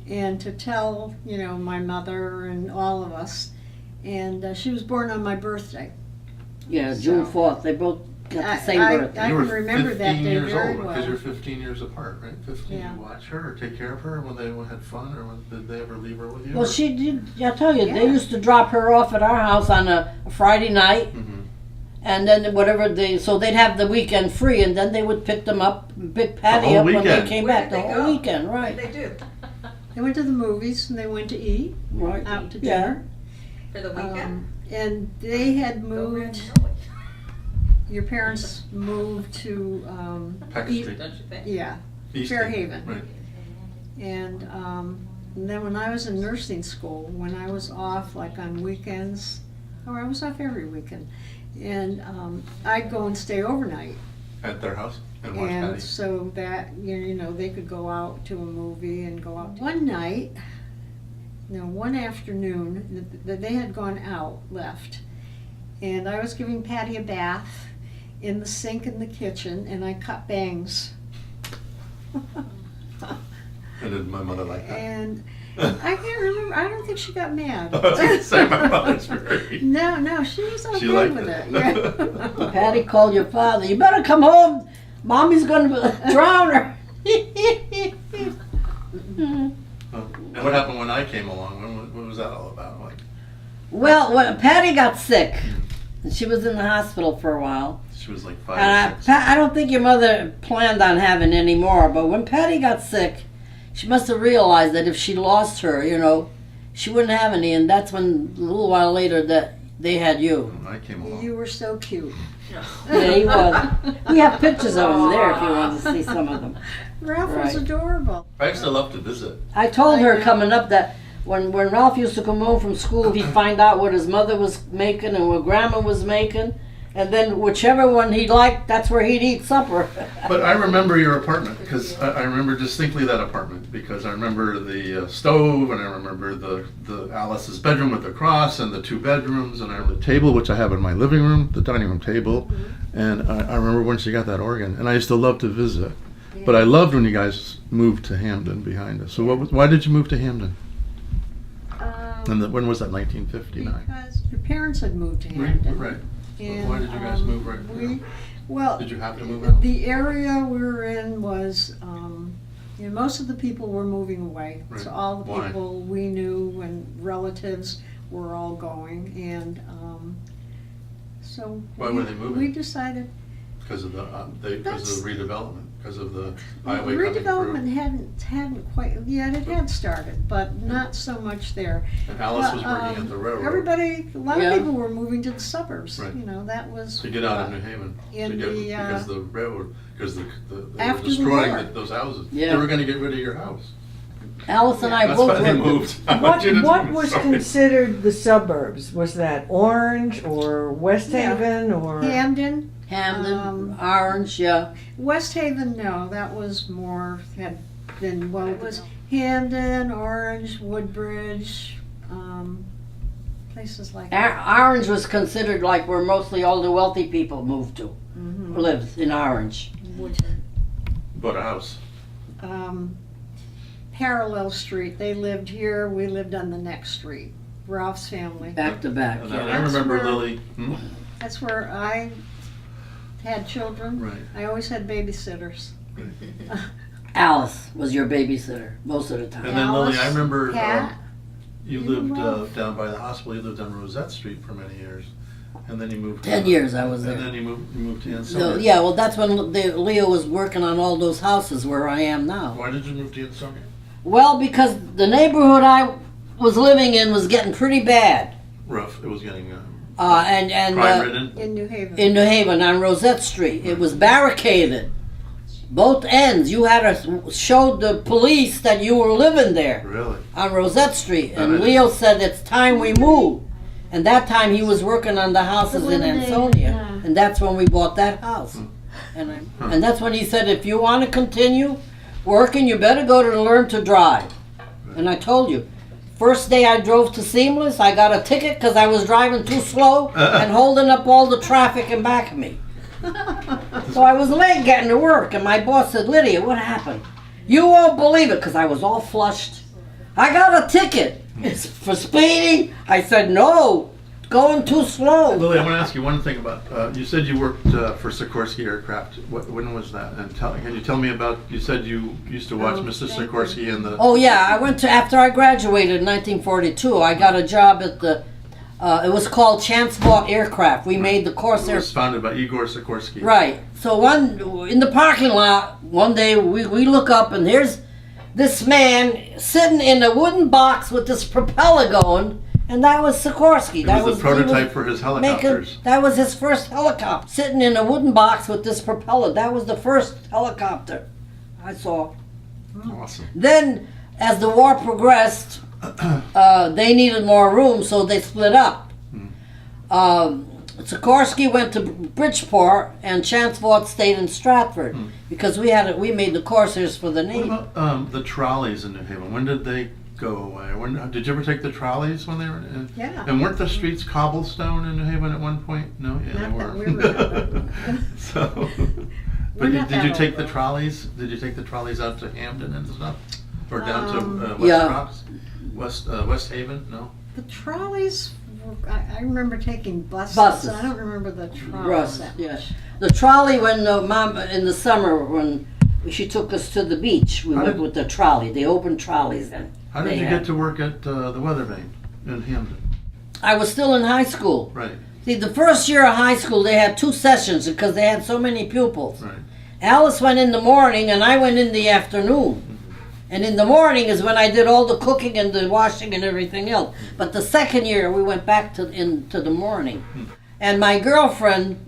and to tell, my mother and all of us. And she was born on my birthday.
Yeah, June
So-
4th. They both got the same
I
birthday.
can
You were
remember that
15
day
years
very
old,
well.
because you're 15 years apart, right? 15.
Yeah.
You watch her or take care of her when they had fun, or did they ever leave her with you?
Well, she did. I tell you, they
Yeah.
used to drop her off at our house on a Friday night,
Mm-hmm.
and then so they'd have the weekend free, and then they would pick them up, pick Patty
whole
up when they
weekend.
came
Where
back
did
the
they
whole
go?
weekend,
What
right?
did they do
They went to the movies and they went to eat,
Right.
out to
Yeah.
dinner.
for the weekend?
And they had
Go
moved,
Randy.
your parents moved to,
Peck
Eat-
Street.
Don't you think?
yeah,
East
Fairhaven.
Right.
And then when I was in nursing school, when I was off like on weekends, or I was off every weekend, and I'd go and stay overnight.
At their house and watch
And
Patty.
so that, they could go out to a movie and go out. One night, one afternoon, that they had gone out, left. And I was giving Patty a bath in the sink in the kitchen, and I cut bangs.
And did my mother like that?
And I can't remember, I don't think she got mad.
I was gonna say my mother's very.
No, she was okay
She liked
with
it.
it. Yeah.
Patty called your father. You better come home. Mommy's going to drown her.
And what happened when I came along? What was that all about? Like,
Well, when Patty got sick, and she was in the hospital for a while.
she was like 5
And
or 6.
I don't think your mother planned on having any more, but when Patty got sick, she must have realized that if she lost her, she wouldn't have any, and that's when a little while later that they had you.
I came along.
You were so cute.
Yeah, he was. We have pictures of him there if you want to see some of them.
Ralph was
Right.
adorable.
I used to love to visit.
I told her coming up that when Ralph used to come home from school, he'd find out what his mother was making and what Grandma was making, and then whichever one he liked, that's where he'd eat supper.
But I remember your apartment because I remember distinctly that apartment because I remember the stove and I remember the Alice's bedroom with the cross and the 2 bedrooms and I remember the table which I have in my living room, the dining room table, and I remember when she got that organ and I used to love to visit. But I loved when you guys moved to Hamden behind us. So why did you move to Hamden? And when was that? 1959.
Because your parents had moved to
Right.
Hamden.
Right.
And,
Why did you guys move right there?
Well,
Did you have to move out?
the area we were in was, most of the people were moving away.
Right.
So all the
Why?
people we knew and relatives were all going, and so
Why were they moving?
we decided
Because of the redevelopment, because of the highway coming
redevelopment
through.
hadn't quite yet. It had started, but not so much there.
And Alice was
But,
working at the railroad
a lot
Yeah.
of people were moving to the suburbs.
Right.
That was
to get out of New Haven.
in
Because the railroad, because they were
after the
destroying
war.
those houses.
Yeah.
They were going to get rid of your house.
Alice and I
That's
both
why they
worked.
moved. I
What,
want you to-
what was
sorry.
considered the suburbs? Was that Orange or West Haven or?
Hamden.
Hamden, Orange, yeah.
West Haven, no, that was more, had been, well, it was Hamden, Orange, Woodbridge, places like that.
Orange was considered like where mostly all the wealthy people moved to,
Mhm.
lived in Orange.
Woodbridge.
Bought a house.
Parallel street, they lived here, we lived on the next street, Ralph's family.
Back to back,
And
yeah.
I
That's
remember
where-
Lily.
That's where I had children.
Right.
I always had babysitters.
Alice was your babysitter most of the time.
And then Lily, I
Alice,
remember
Pat,
you
you
lived
Ralph.
down by the hospital. You lived on Rosette Street for many years, and then you moved.
10 years I was
And
there.
then you moved to
So,
Ansonia.
yeah, well, that's when Leo was working on all those houses where I am now.
Why did you move to Ansonia?
Well, because the neighborhood I was living in was getting pretty bad.
Rough. It was getting
And
crime ridden.
in New Haven.
in New Haven on Rosette Street, it was barricaded. Both ends. You had to show the police that you were living there
Really?
on Rosette Street. And
That is-
Leo said it's time we move. And that time he was working on the houses in Ansonia. And that's when we bought that house. And that's when he said, if you want to continue working, you better go to learn to drive. And I told you, first day I drove to Seamless, I got a ticket because I was driving too slow and holding up all the traffic in back of me. So I was late getting to work, and my boss said, Lydia, what happened? You won't believe it, because I was all flushed. I got a ticket. It's for speeding. I said, no, going too slow.
Lily, I want to ask you one thing about. You said you worked for Sikorsky Aircraft. When was that? And can you tell me about? You said you used to watch Mr. Sikorsky and the.
Oh yeah, I went to, after I graduated in 1942, I got a job at the, it was called Chansport Aircraft. We made the
It
Corsair.
was founded by Igor Sikorsky.
Right. So in the parking lot, one day we look up and here's this man sitting in a wooden box with this propeller going, and that was Sikorsky.
It
That
was the
he
prototype for his helicopters.
that was his first helicopter, sitting in a wooden box with this propeller. That was the first helicopter I saw.
Awesome.
Then, as the war progressed, they needed more room, so they split up. Sikorsky went to Bridgeport, and Chansport stayed in Stratford because we made the Corsairs for the
What
Navy.
about the trolleys in New Haven? When did they go away? Did you ever take the trolleys when they were in?
Yeah.
And weren't the streets cobblestone in New Haven at one point? No, yeah,
Not
they
that
were.
we remember.
So,
We're
but
not
did you
that
take
old,
the
though.
trolleys? Did you take the trolleys out to Hampton and stuff, or down to West
yeah.
Rocks, West Haven? No.
The trolleys, I remember taking buses.
Buses.
I don't remember the trolleys
Russ,
that
yeah.
much.
The trolley when Mom in the summer when she took us to the beach, we
How
went
did-
with the trolley. The open trolleys then.
How did
they
you
had.
get to work at the Weather Vane in Hampton?
I was still in high school.
Right,
See, the first year of high school, they had 2 sessions because they had so many pupils.
right.
Alice went in the morning and I went in the afternoon. And in the morning is when I did all the cooking and the washing and everything else. But the second year we went back into the morning. And my girlfriend,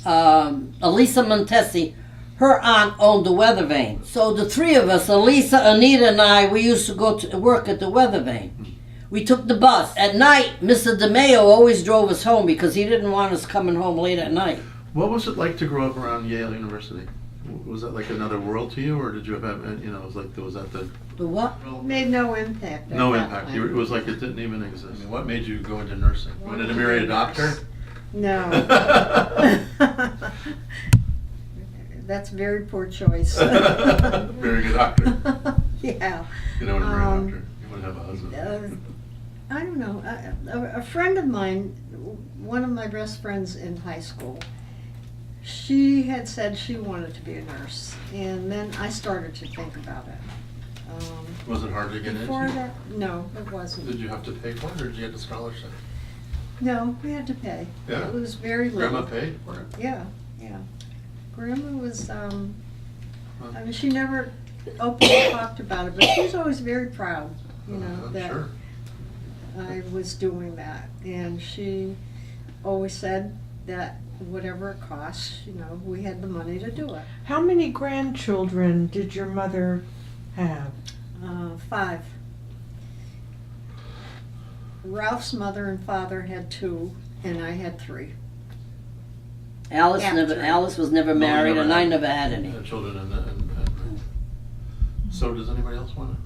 Elisa Montesi, her aunt owned the weather vane. So the three of us, Elisa, Anita, and I, we used to go to work at the weather vane. We took the bus. At night, Mr. DeMeo always drove us home because he didn't want us coming home late at night.
What was it like to grow up around Yale University? Was that like another world to you, or did you have, you know, it was like, was that the...
The what?
Made no impact. at
No
that
impact.
time.
It was like it didn't even exist. I mean, what made you go into nursing? Wanted to marry a doctor?
No. That's a very poor choice.
Marrying a doctor.
Yeah.
You don't want to marry a doctor. You want to have a husband.
I don't know. A friend of mine, one of my best friends in high school, she had said she wanted to be a nurse, and then I started to think about it.
Was it hard to get
Before
into?
that, no, it wasn't.
Did you have to pay for it, or did you get a scholarship?
No, we had to pay.
Yeah.
It was very little.
Grandma paid for it?
Yeah, yeah. Grandma was, I mean, she never openly talked about it, but she was always very proud, you know,
I'm
that
sure.
I was doing that. And she always said that whatever it costs, you know, we had the money to do it.
How many grandchildren did your mother have?
5. Ralph's mother and father had 2, and I had 3.
Alice was never
No, you
married,
never
and I
had-
never had any.
Children and so does anybody else want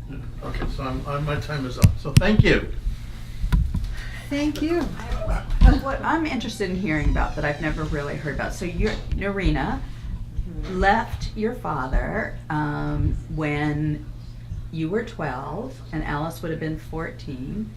to? Yeah. Okay, so my time is up. So thank you.
Thank you.
What I'm interested in hearing about that I've never really heard about. So you're, Norina left your father when you were 12 and Alice would have been 14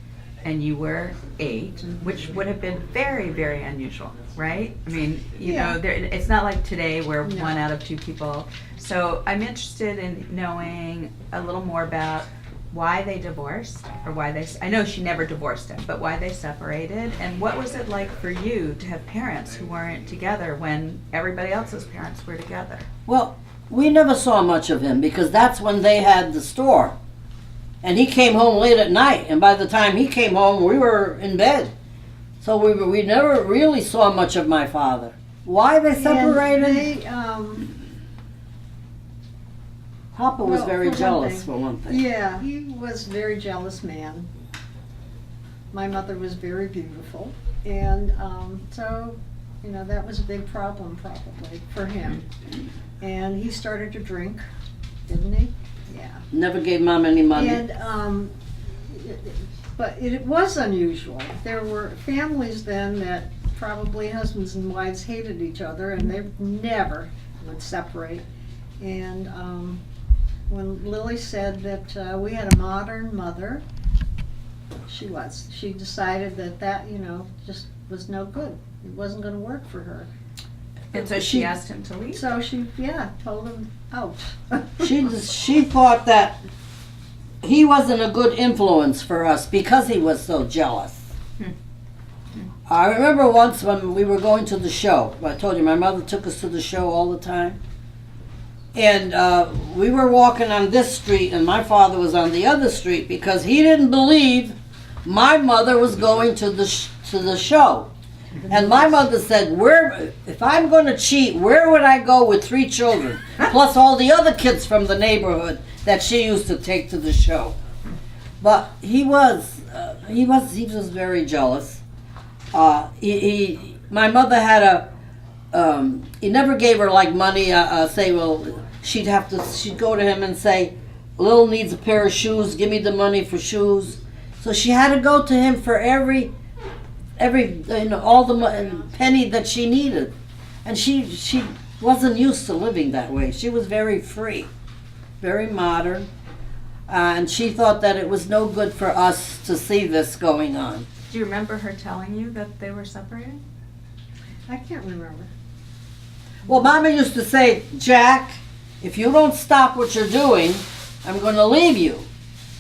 and you were 8, which would have been very, very unusual, right? I mean, you
Yeah.
know, it's not like today where
No.
1 out of 2 people. So I'm interested in knowing a little more about why they divorced, or why they, I know she never divorced him, but why they separated, and what was it like for you to have parents who weren't together when everybody else's parents were together?
Well, we never saw much of him because that's when they had the store. And he came home late at night, and by the time he came home, we were in bed. So we never really saw much of my father. Why they separated?
And they,
Papa was
well,
very
for one
jealous,
thing.
for one thing.
Yeah, he was a very jealous man. My mother was very beautiful, and so, you know, that was a big problem probably for him. And he started to drink, didn't he? Yeah.
Never gave Mom any money.
And, but it was unusual. There were families then that probably husbands and wives hated each other, and they never would separate. And when Lily said that we had a modern mother, she decided that, you know, just was no good. It wasn't going to work for her.
And so she asked him to leave?
So she, told him out.
She thought that he wasn't a good influence for us because he was so jealous. I remember once when we were going to the show. I told you my mother took us to the show all the time. And we were walking on this street and my father was on the other street because he didn't believe my mother was going to the show. And my mother said, if I'm going to cheat, where would I go with 3 children? Plus all the other kids from the neighborhood that she used to take to the show. But he was very jealous. My mother had he never gave her like money, she'd go to him and say, Lil needs a pair of shoes, give me the money for shoes. So she had to go to him for every all the penny that she needed. And she wasn't used to living that way. She was very free, very modern. And she thought that it was no good for us to see this going on.
Do you remember her telling you that they were separated?
I can't remember.
Well, Mama used to say, Jack, if you don't stop what you're doing, I'm going to leave you.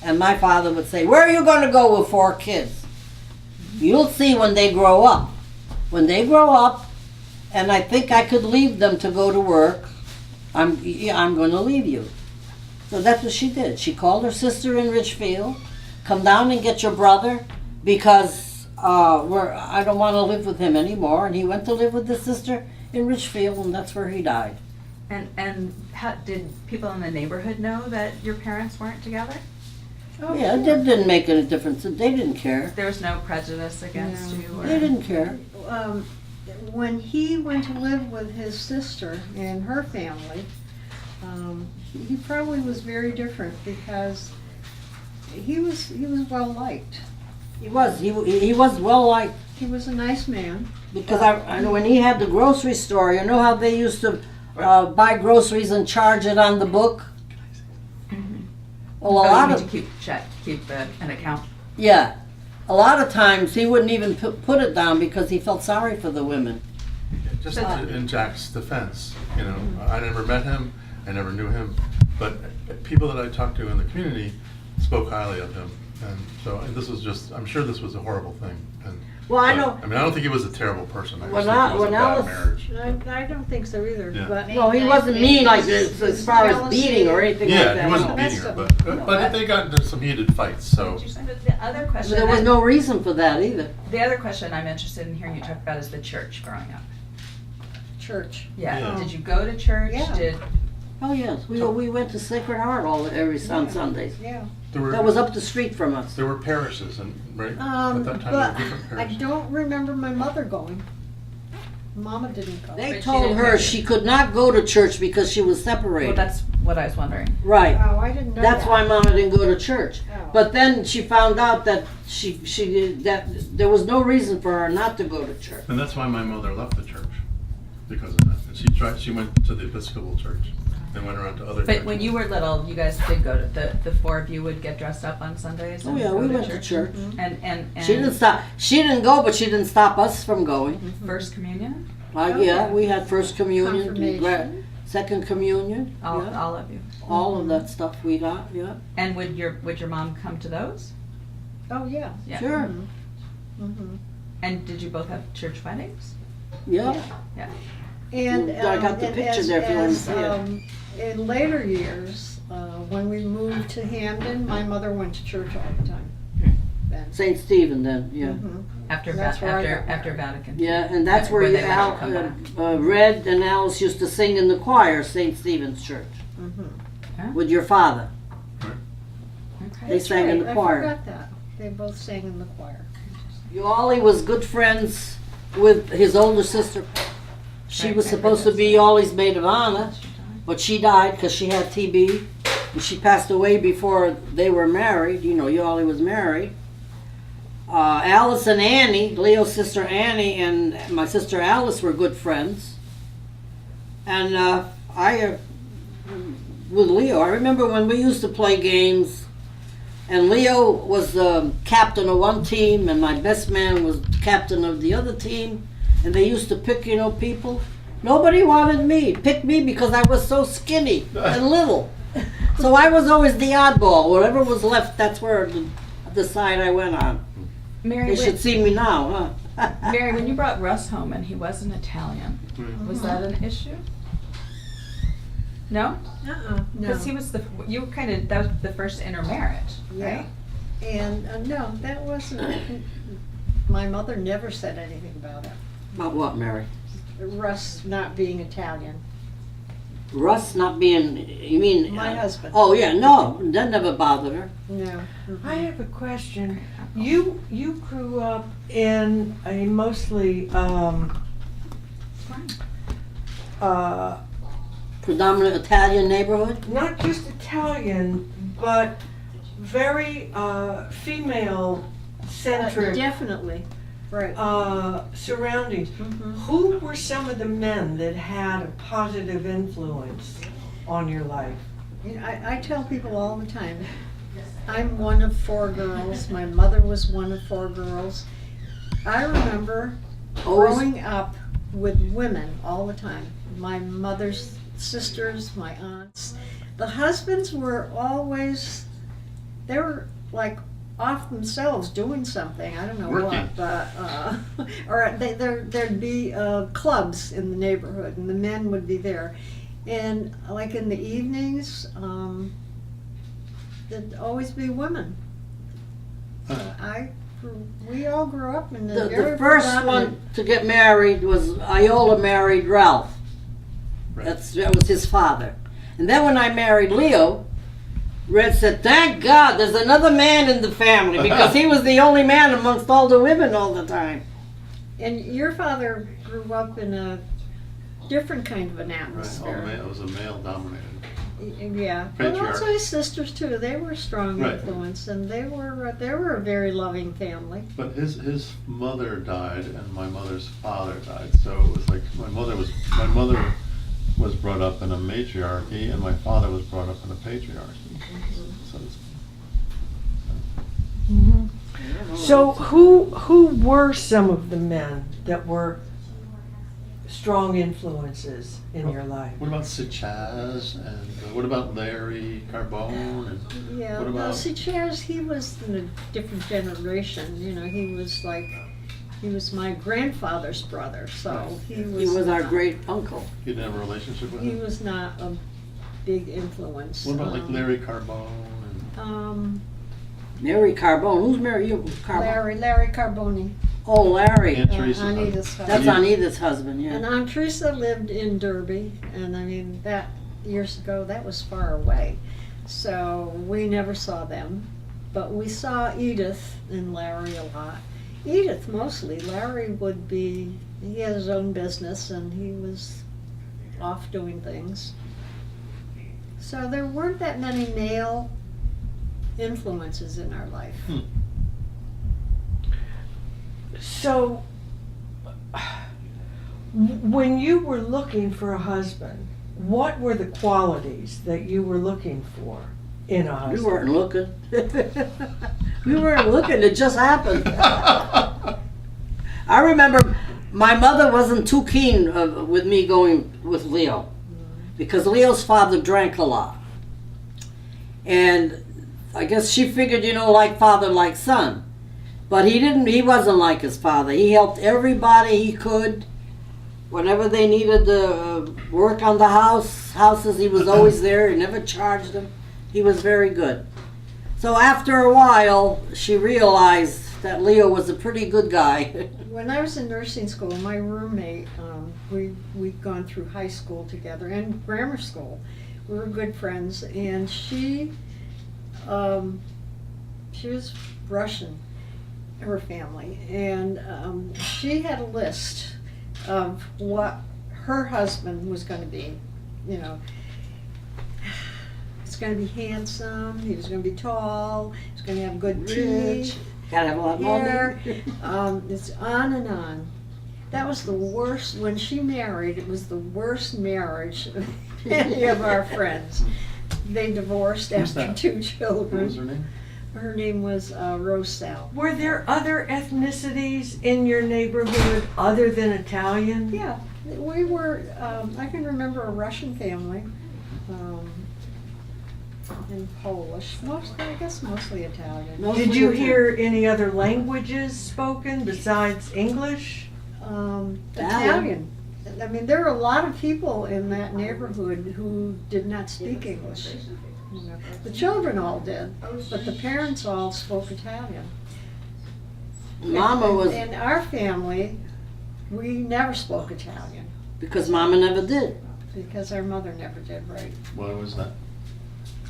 And my father would say, where are you going to go with 4 kids? You'll see when they grow up. When they grow up, and I think I could leave them to go to work, I'm going to leave you. So that's what she did. She called her sister in Richfield, come down and get your brother because I don't want to live with him anymore. And he went to live with his sister in Richfield, and that's where he died.
And how, did people in the neighborhood know that your parents weren't together?
Oh,
Yeah, it didn't make any difference. They didn't care.
There was no prejudice against
No.
you? Or?
They didn't care.
When he went to live with his sister and her family, he probably was very different because he was well liked.
He was well liked.
He was a nice man.
Because I know when he had the grocery store, you know how they used to buy groceries and charge it on the book? Well, a lot of,
to keep an account.
yeah, a lot of times he wouldn't even put it down because he felt sorry for the women.
Just in Jack's defense, you know, I never met him, I never knew him, but people that I talked to in the community spoke highly of him. And so and this was just, I'm sure this was a horrible thing. And,
Well, I
but,
know.
I mean, I don't think he was a terrible person. I just
When
think it was
when
a
I
bad
was-
marriage.
I don't think so either,
Yeah.
but.
No, he wasn't mean like as far as beating or anything like that.
Yeah, he wasn't
no.
beating her,
That's
but they got into some heated fights, so.
But the other question.
There was no reason for that either.
The other question I'm interested in hearing you talk about is the church growing up.
Church.
Yeah.
Yeah.
Did you go to church?
Yeah.
Oh yes, we went to Sacred Heart on Sundays.
Yeah.
There were,
That was up the street from us.
there were parishes, and right, at that time there
But
were different
I
parishes.
don't remember my mother going. Mama didn't go.
They
But she
told
didn't
her
marry.
she could not go to church because she was
Well,
separated.
that's what I was wondering.
Right.
Oh, I didn't know
That's
that.
why Mama didn't go to church.
Oh.
But then she found out that she did that there was no reason for her not to go to church.
And that's why my mother left the church, because of that. And she went to the Episcopal church and went around to other churches.
But when you were little, you guys did go to the four of you would get dressed up on Sundays.
Oh
and
yeah,
go
we went to church.
And
She didn't stop. She didn't go, but she didn't stop us from going.
First communion.
Yeah, we had first communion,
Confirmation.
second communion,
All
yeah.
all of you.
All of that stuff we got. Yeah,
And would your mom come to those?
Oh, yeah.
Yeah.
sure.
Mm-hmm.
And did you both have church weddings?
Yeah.
And
I got the
and
picture
as-
there if you want to
as,
see it.
In later years, when we moved to Hamden, my mother went to church all the time. Then.
St. Stephen then. Yeah.
Mhm.
After
That's where I got
after
married.
Vatican.
Yeah, and that's where
they let you come
Red and Alice used to sing in the choir, St. Stephen's Church,
Mhm.
with your father.
Okay.
They sang in the
Right,
choir.
I forgot that. They both sang in the choir.
Yawley was good friends with his older sister. She
Right,
was
I
supposed to
heard
be Yawley's maid of honor, but she died because she had TB. And she passed away before they were married. You know, Yawley was married. Alice and Annie, Leo's sister Annie and my sister Alice were good friends. And with Leo, I remember when we used to play games, and Leo was the captain of one team, and my best man was captain of the other team, and they used to pick, people. Nobody wanted me. Pick me because I was so skinny and little. So I was always the oddball. Whatever was left, that's where the side I went on.
Mary,
They should see me now, huh?
Mary, when you brought Russ home and he wasn't Italian, was that an issue? No,
No.
because he was that was the first intermarriage,
Yeah.
right?
And no, that wasn't. My mother never said anything about it.
About what, Mary?
Russ not being Italian.
Russ not being, you mean?
My husband.
Oh, yeah, no, that never bothered her.
No.
I have a question. You grew up in a mostly
Predominant Italian neighborhood?
not just Italian, but very female centric
Definitely. Right.
surroundings.
Mhm.
Who were some of the men that had a positive influence on your life?
You know, I tell people all the time, I'm one of 4 girls. My mother was one of 4 girls. I remember
Always-
growing up with women all the time. My mother's sisters, my aunts. The husbands were always, they were like off themselves doing something. I don't know
Working.
what, but or there'd be clubs in the neighborhood, and the men would be there. And like in the evenings, there'd always be women. We all grew up in the
The
very
first
predominant-
one to get married was Iola married Ralph.
Right.
That was his father. And then when I married Leo, Red said, "Thank God, there's another man in the family," because he was the only man amongst all the women all the time.
And your father grew up in a different kind of an
Right.
atmosphere.
It was a male dominated.
Yeah, but
Patriarch.
also his sisters too. They were strong
Right.
influence, and they were a very loving family.
But his mother died and my mother's father died, so it was like my mother was brought up in a matriarchy and my father was brought up in a patriarchy. So it's,
So who were some of the men that were strong influences in your life?
what about Sichaz and what about Larry Carbone and
Yeah,
what about
see, Chaz, he was in a different generation. You know, he was my grandfather's brother, so
He was our great uncle.
you didn't have a relationship with
He
him?
was not a big influence.
What about like Larry Carbone and
Mary Carbone. Who's Mary Carbone?
Larry Carboni.
Oh, Larry.
Aunt Teresa's husband?
Anita's husband.
That's Anita's husband,
And
yeah.
Aunt Teresa lived in Derby, and I mean, that years ago, that was far away. So we never saw them, but we saw Edith and Larry a lot. Edith mostly. Larry he had his own business and he was off doing things. So there weren't that many male influences in our life.
So when you were looking for a husband, what were the qualities that you were looking for in a
We
husband?
weren't looking. We weren't looking, it just happened. I remember my mother wasn't too keen with me going with Leo because Leo's father drank a lot. And I guess she figured, like father, like son. But he wasn't like his father. He helped everybody he could. Whenever they needed to work on the houses, he was always there. He never charged them. He was very good. So after a while, she realized that Leo was a pretty good guy.
When I was in nursing school, my roommate, we'd gone through high school together and grammar school. We were good friends, and she was Russian, her family, and she had a list of what her husband was going to be. He's going to be handsome, he was going to be tall, he's going to have good teeth,
Gotta have a lot of
hair,
money.
it's on and on. That was the worst, when she married, it was the worst marriage of any of our friends. They divorced
Who's
after
that?
2
What was
children.
her name?
Her name was Rosal.
Were there other ethnicities in your neighborhood other than Italian?
Yeah, we were, I can remember a Russian family, and Polish, mostly Italian.
Mostly
Did you
Italian.
hear any other languages spoken besides English?
Italian. I mean, there were a lot of people in that neighborhood who did not speak English. The children all did, but the parents all spoke Italian.
Mama was,
In our family, we never spoke Italian
because Mama never did.
because our mother never did, right?
Why was that?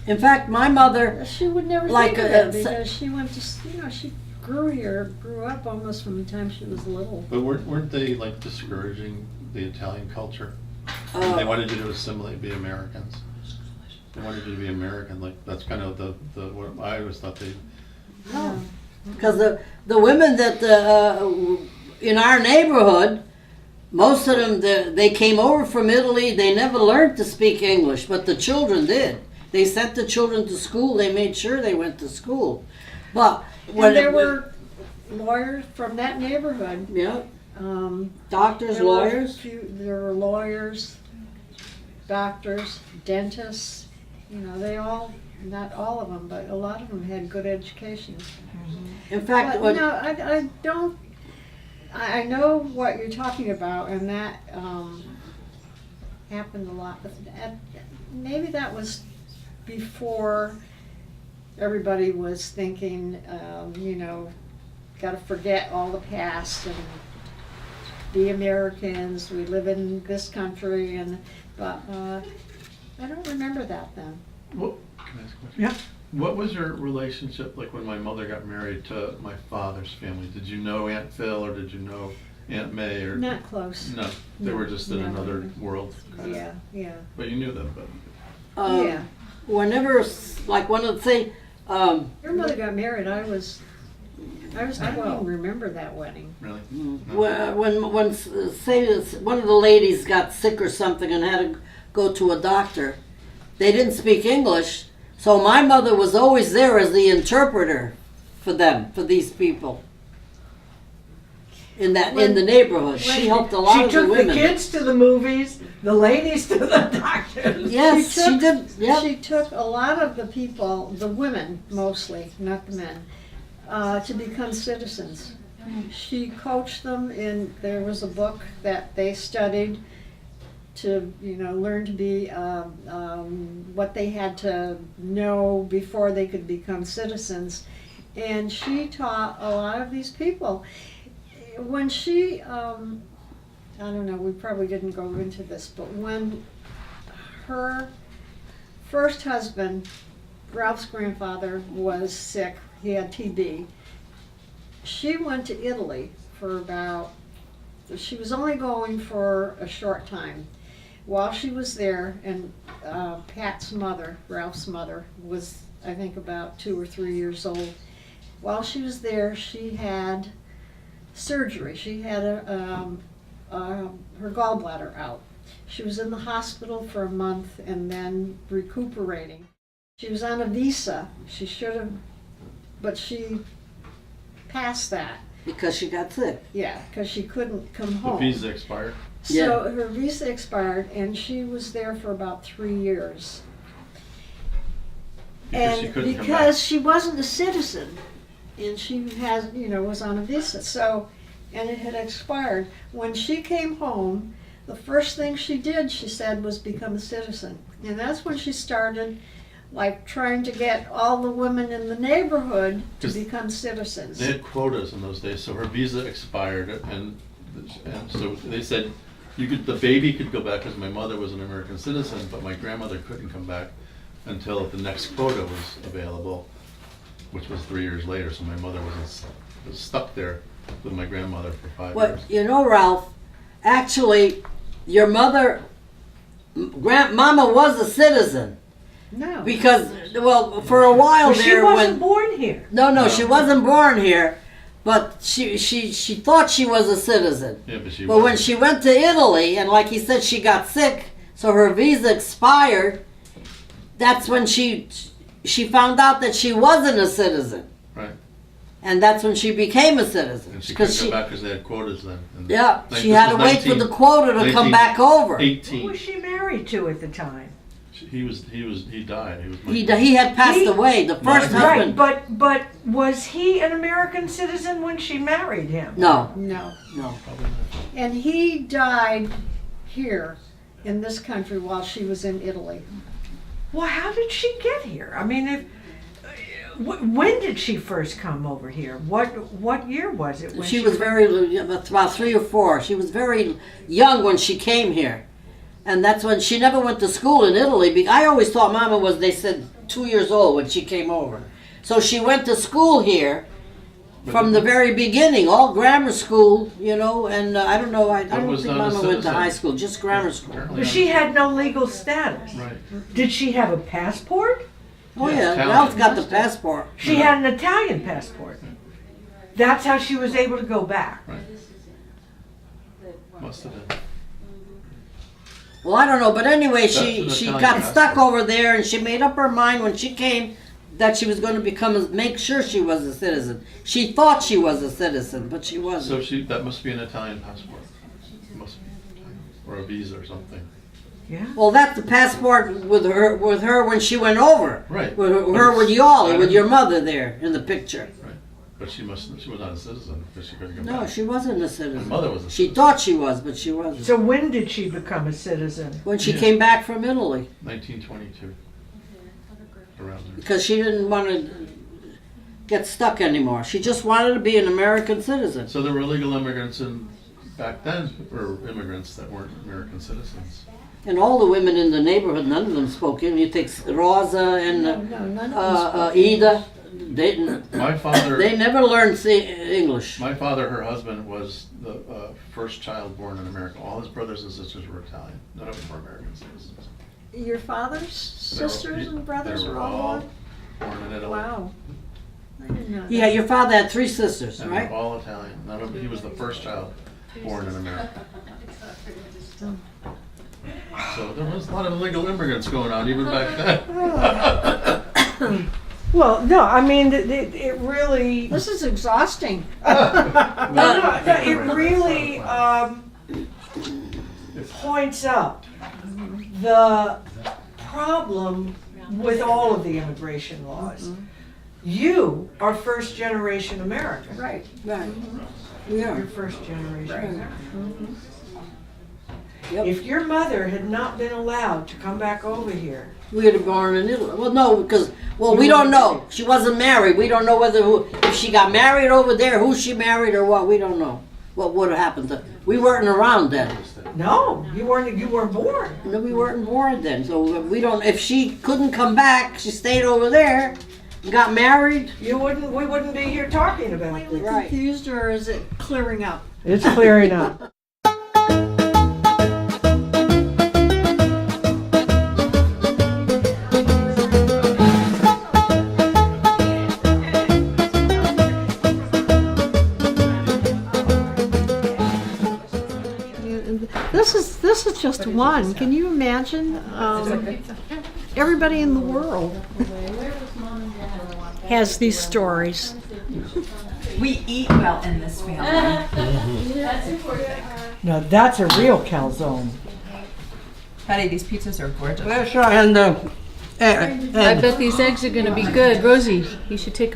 In fact, my mother,
She would never
Like
think of
a-
it because she went to, she grew up almost from the time she was little.
But weren't they like discouraging the Italian culture? They wanted you to assimilate, be Americans. They wanted you to be American, like that's kind of the what I always thought they.
no, because the women that in our neighborhood, most of them they came over from Italy. They never learned to speak English, but the children did. They sent the children to school. They made sure they went to school. But when
And there were lawyers from that neighborhood.
yeah,
Um,
doctors,
there were
lawyers.
there were lawyers, doctors, dentists. They all, not all of them, but a lot of them had good educations.
In fact,
But no, I don't. I know what you're talking about, and that happened a lot. But maybe that was before everybody was thinking, you know, got to forget all the past and be Americans. We live in this country, but I don't remember that then.
What, can I ask a question?
Yeah.
What was your relationship like when my mother got married to my father's family? Did you know Aunt Phil or did you know Aunt May or?
Not close.
No, they were just in
No.
another world. Kind
Yeah, yeah.
But you knew them, but.
Yeah.
Whenever, like one of the things,
Your mother got married. I don't even remember that wedding.
Really?
when say one of the ladies got sick or something and had to go to a doctor, they didn't speak English, so my mother was always there as the interpreter for them, for these people in the neighborhood. She helped a lot
She
of the
took
women.
the kids to the movies, the ladies to the doctors.
Yes, she did. Yep.
She took a lot of the people, the women mostly, not the men, to become citizens. She coached them there was a book that they studied to, you know, learn to be, what they had to know before they could become citizens. And she taught a lot of these people. When she, I don't know, we probably didn't go into this, but when her first husband, Ralph's grandfather, was sick, he had TB, she went to Italy she was only going for a short time. While she was there, and Pat's mother, Ralph's mother, was I think about 2 or 3 years old. While she was there, she had surgery. She had her gallbladder out. She was in the hospital for a month and then recuperating. She was on a visa. She should have, but she passed that.
Because she got sick.
Yeah, because she couldn't come
The
home.
visa expired?
So her visa expired, and she was there for about 3 years.
Because she couldn't come back.
Because she wasn't a citizen, and she was on a visa, and it had expired. When she came home, the first thing she did, she said, was become a citizen. And that's when she started, like, trying to get all the women in the neighborhood to
'Cause
become citizens.
They had quotas in those days, so her visa expired, and so they said the baby could go back because my mother was an American citizen, but my grandmother couldn't come back until the next quota was available, which was 3 years later. So my mother was stuck there with my grandmother for 5 years.
You know, Ralph, actually, your mother, Mama was a citizen.
No.
Because, well, for a while
Well, she
there,
wasn't born here.
No, she wasn't born here, but she thought she was a citizen.
Yeah, but
But when
wasn't.
she went to Italy, and like he said, she got sick, so her visa expired. That's when she found out that she wasn't a citizen,
Right.
and that's when she became a citizen.
And she
'Cause
couldn't go back because they had quotas then. And
yeah,
this
she had to
was
wait for the quota to come back over.
Who
18.
was she married to at the time?
He died.
He had passed
He-
away. The first
Right,
Right,
husband.
but was he an American citizen when she married him?
No.
No.
Probably not.
And he died here in this country while she was in Italy.
Well, how did she get here? I mean, when did she first come over here? What year was it? When
She was about 3 or 4. She was very young when she came here. And that's when she never went to school in Italy. I always thought Mama was, they said, 2 years old when she came over. So she went to school here from the very beginning, all grammar school, and I don't know, I don't
was
think
not a
Mama went to
citizen.
high school, just grammar school.
Apparently
But she had no legal status.
Right.
Did she have a passport?
Oh
Yeah,
yeah,
Italian.
Ralph got the passport.
She had an Italian passport. That's how she was able to go back.
Right. Must have been.
Well, I don't know, but anyway,
That's
she
an
got
Italian
stuck
passport.
over there, and she made up her mind when she came that she was going to make sure she was a citizen. She thought she was a citizen, but she wasn't.
So that must be an Italian passport. Must be Italian. Or a visa or something.
Yeah.
Well, that's the passport with her when she went over.
Right.
With
But
her with
it's-
y'all, with your mother there in the picture.
Right. But she was not a citizen because she couldn't come
No,
back.
she wasn't a
My
citizen.
mother was a
She
citizen.
thought she was, but she wasn't.
So when did she become a citizen?
When she
Yeah.
came back from Italy.
1922. around there.
because she didn't want to get stuck anymore. She just wanted to be an American citizen.
So there were illegal immigrants back then, or immigrants that weren't American citizens.
And all the women in the neighborhood, none of them spoke. You take Rosa and
none of them
Ida.
My father,
They never learned English.
my father, her husband, was the first child born in America. All his brothers and sisters were Italian. None of them were American citizens.
Your father's sisters and brothers
They
were all
born in Italy.
wow. I didn't know that.
Yeah, your father had 3 sisters,
And
right?
they're all Italian. None of, he was the first child born in America. So there was a lot of illegal immigrants going on even back then.
Well, no, I mean, it really,
This is exhausting.
it really points out the problem with all of the immigration laws. You are first generation American.
Right.
Right. We
You're
are.
first generation American.
Yep.
If your mother had not been allowed to come back over here,
We would have born in Italy. Well, no, because, we don't know. She wasn't married. We don't know if she got married over there, who she married or what. We don't know what would have happened to. We weren't around then.
no, you weren't born.
No, we weren't born then. So we don't, if she couldn't come back, she stayed over there, got married.
We wouldn't be here talking about
Completely
this.
Right.
confused, or is it clearing up?
It's clearing up.
This is just one. Can you imagine? Everybody in the world has these stories.
We eat well in this family.
Now that's a real calzone.
Patty, these pizzas are gorgeous.
Well, sure, and
I bet these eggs are gonna be good. Rosie, you should take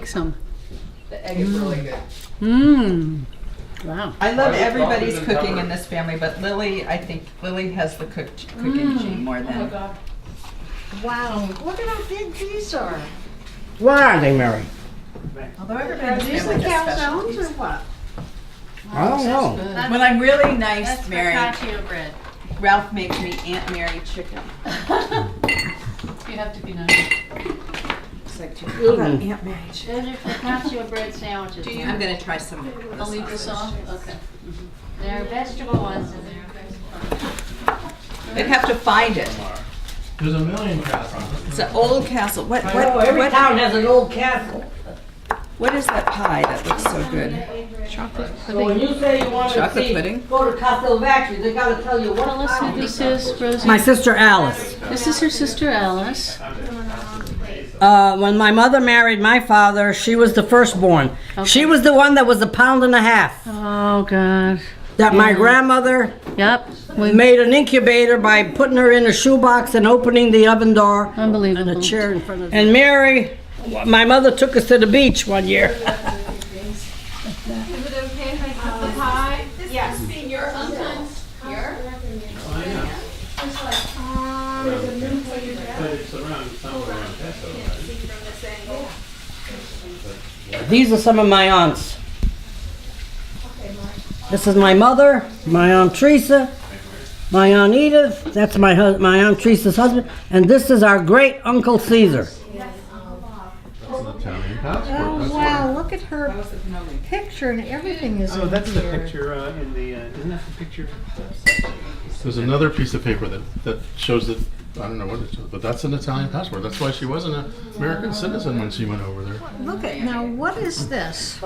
some.
The egg is really good.
Mmm. Wow.
I love everybody's cooking in this family, but I think Lily has the cooking gene more than.
Wow, look at how big these are.
what are they, Mary?
Although
Are
everybody's
these the
family has
calzones or
specialties.
what?
I don't know.
When I'm really nice, Mary,
focaccia bread.
Ralph makes me Aunt Mary chicken.
You have to be nice.
It's like,
Mm.
Aunt Mary chicken.
Those are focaccia bread sandwiches.
I'm gonna try some.
I'll leave this off? Okay.
They're vegetable ones in there.
They'd have to find it.
There's a million castles.
It's an old castle. What
Every town has an old castle.
what is that pie that looks so good?
Chocolate
So when
pudding.
you say you want to
Chocolate
see,
pudding?
go to Castelvecchio, they gotta tell you what
Tell us who
town.
this is, Rosie.
My sister Alice.
This is her sister Alice.
When my mother married my father, she was the firstborn. She was the one that was 1.5 pounds.
Oh, God.
That my grandmother
Yep.
we made an incubator by putting her in a shoebox and opening the oven door and
Unbelievable.
a chair in front of her. And Mary, my mother took us to the beach one year.
Is it okay if I cut the pie? Yes. Sometimes here.
These are some of my aunts. This is my mother, my Aunt Teresa, my Aunt Edith, that's my Aunt Teresa's husband, and this is our great Uncle Caesar.
That's an Italian passport.
Oh,
That's
wow, look at her picture and everything is
Oh,
in
that's the
here.
picture in the, isn't that the picture?
There's another piece of paper that shows that, I don't know what it shows, but that's an Italian passport. That's why she wasn't an American citizen when she went over there.
Look at, now what is this?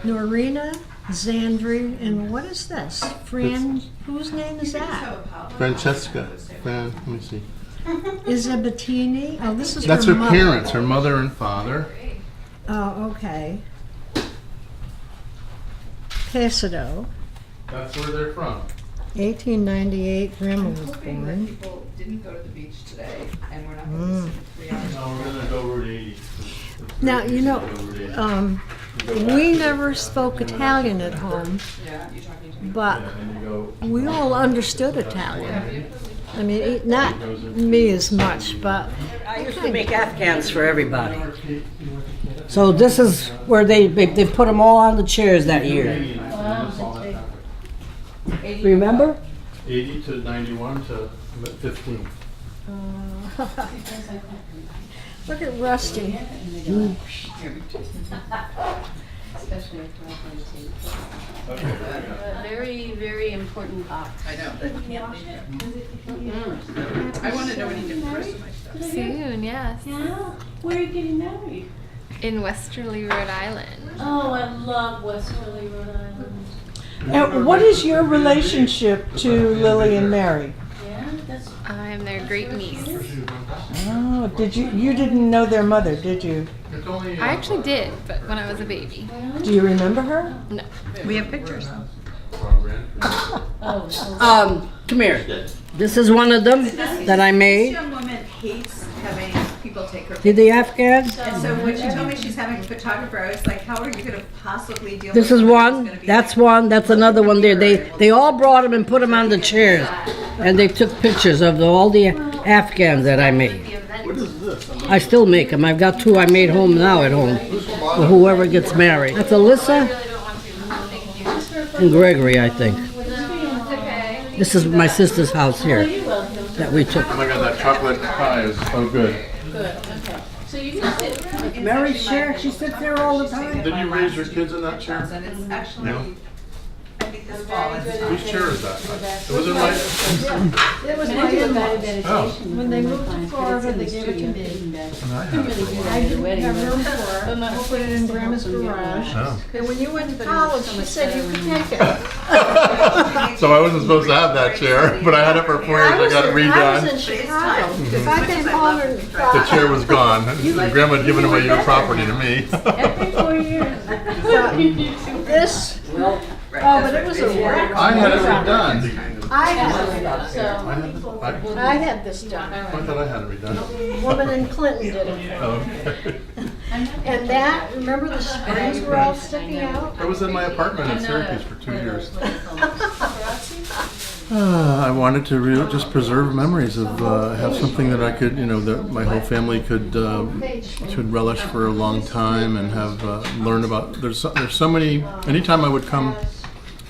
Norina, Zandri, and what is this? Fran, whose name is that?
Francesca, let me see.
Isabettini? Oh, this is
That's
her
her
mother.
parents, her mother and father.
Oh, okay. Pesado,
That's where they're from.
1898, Grandma was born.
People didn't go to the beach today, and we're not
Mm.
going to 3 hours.
No, we're gonna go Route 80.
Now, you know,
Route 80.
we never spoke Italian at home,
Yeah, you're talking to me.
but
And you go,
we all understood Italian. I mean, not me as much, but
I used to make Afghans for everybody. So this is where they put them all on the chairs that year. Remember?
80 to 91 to 15.
Look at Rusty.
Very, very important.
I want to know when you get the rest of my stuff.
Soon, yes.
Yeah? Where are you getting married?
In Westerly, Rhode Island.
Oh, I love Westerly, Rhode Island.
And what is your relationship to Lily and Mary?
Yeah, that's.
I'm their great niece.
Oh, did you didn't know their mother, did you?
I actually did, but when I was a baby.
Do you remember her?
No.
We have pictures.
Come here. This is one of them that I
This
made.
young woman hates having people take her
See the Afghans?
And so when she told me she's having a photographer, I was like, how are you going to possibly deal
This
with
is
someone who's
one,
gonna be
that's
like-
one, that's another one there. They all brought them and put them on the chairs. And they took pictures of all the Afghans that I made.
What is this?
I still make them. I've got 2 I made home now at home. For whoever gets married. That's Alyssa and Gregory, I think. This is my sister's house here that we took.
Oh my god, that chocolate pie is so good.
So you can sit.
Mary's chair, she sits there all the time.
Did you raise your kids in that chair?
And it's actually,
No.
I think this fall is.
Whose chair is that? It was in my.
It was my in-laws.
Oh.
When they moved to Florida, they gave it to me.
And I had it for a while.
I didn't have room for it. I put it in Grandma's garage.
Oh.
And when you went to college, she said you could take it.
So I wasn't supposed to have that chair, but I had it for 4 years. I got it
I was in
redone.
Chicago. If I came home and
The chair was gone. Grandma had given away your property to me.
Every 4 years.
this, oh, but it was a wreck.
I had it redone.
I had this
I
done.
thought I had it redone.
Woman in Clinton did it.
Oh, okay.
And that, remember the springs were all sticking out?
I was in my apartment in Syracuse for 2 years. I wanted to just preserve memories of have something that I could, that my whole family could relish for a long time and have learn about. There's so many. Anytime I would come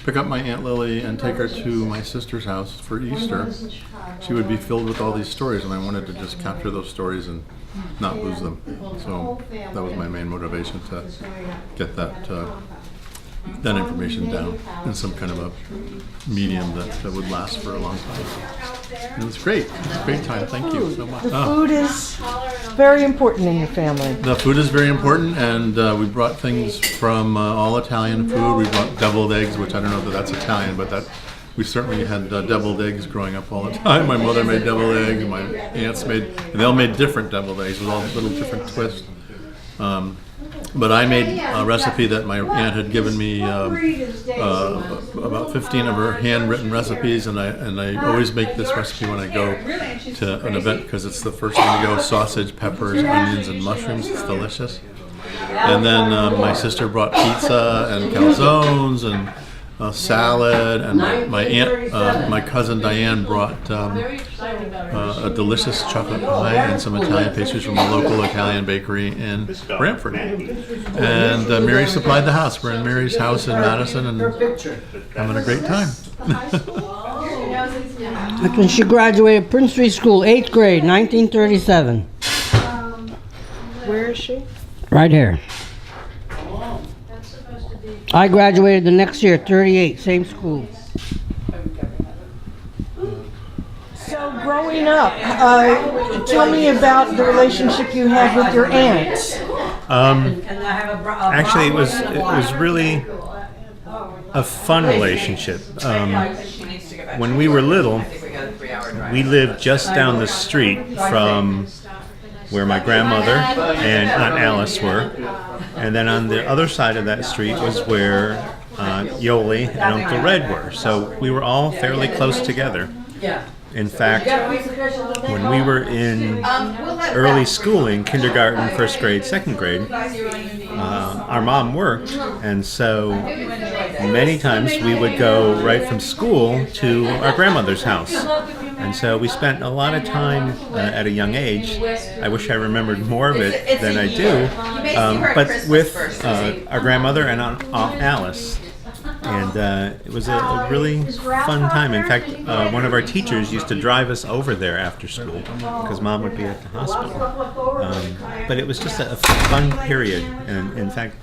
pick up my Aunt Lily and take her to my sister's house for Easter, she would be filled with all these stories, and I wanted to just capture those stories and not lose them. So that was my main motivation to get that information down in some kind of a medium that would last for a long time. And it was great. It was a great time. Thank you so much.
The food is very important in your family.
The food is very important, and we brought things from all Italian food. We brought deviled eggs, which I don't know if that's Italian, but we certainly had deviled eggs growing up all the time. My mother made deviled eggs, and my aunts they all made different deviled eggs with all little different twists. But I made a recipe that my aunt had given me about 15 of her handwritten recipes, and I always make this recipe when I go to an event because it's the first thing to go: sausage, peppers, onions, and mushrooms. It's delicious. And then my sister brought pizza and calzones and salad, and my aunt, my cousin Diane brought a delicious chocolate pie and some Italian pastries from a local Italian bakery in Brantford. And Mary supplied the house. We're in Mary's house in Madison and having a great time.
That's when she graduated Prince Street School, 8th grade, 1937.
Where is she?
Right here. I graduated the next year, 38, same school.
So growing up, tell me about the relationship you had with your aunts.
Actually, it was really a fun relationship. When we were little, we lived just down the street from where my grandmother and Aunt Alice were. And then on the other side of that street was where Aunt Yoli and Uncle Red were. So we were all fairly close together. In fact, when we were in early schooling, kindergarten, first grade, second grade, our mom worked, and so many times we would go right from school to our grandmother's house. And so we spent a lot of time at a young age. I wish I remembered more of it than I do. But with our grandmother and Aunt Alice. And it was a really fun time. In fact, one of our teachers used to drive us over there after school because Mom would be at the hospital. But it was just a fun period. And in fact,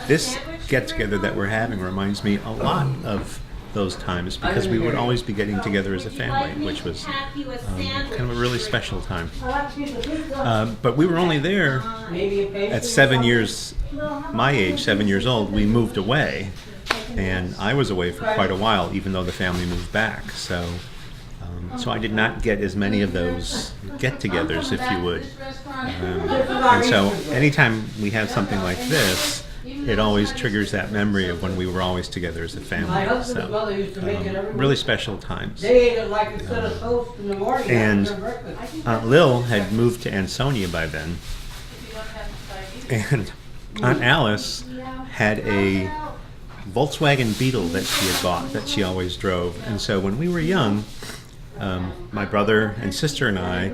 this get-together that we're having reminds me a lot of those times because we would always be getting together as a family, which was kind of a really special time. But we were only there at 7 years, my age, 7 years old. We moved away, and I was away for quite a while, even though the family moved back. So I did not get as many of those get-togethers, if you would. And so anytime we have something like this, it always triggers that memory of when we were always together as a family. So, really special times. And Aunt Lil had moved to Ansonia by then. And Aunt Alice had a Volkswagen Beetle that she had bought that she always drove. And so when we were young, my brother and sister and I,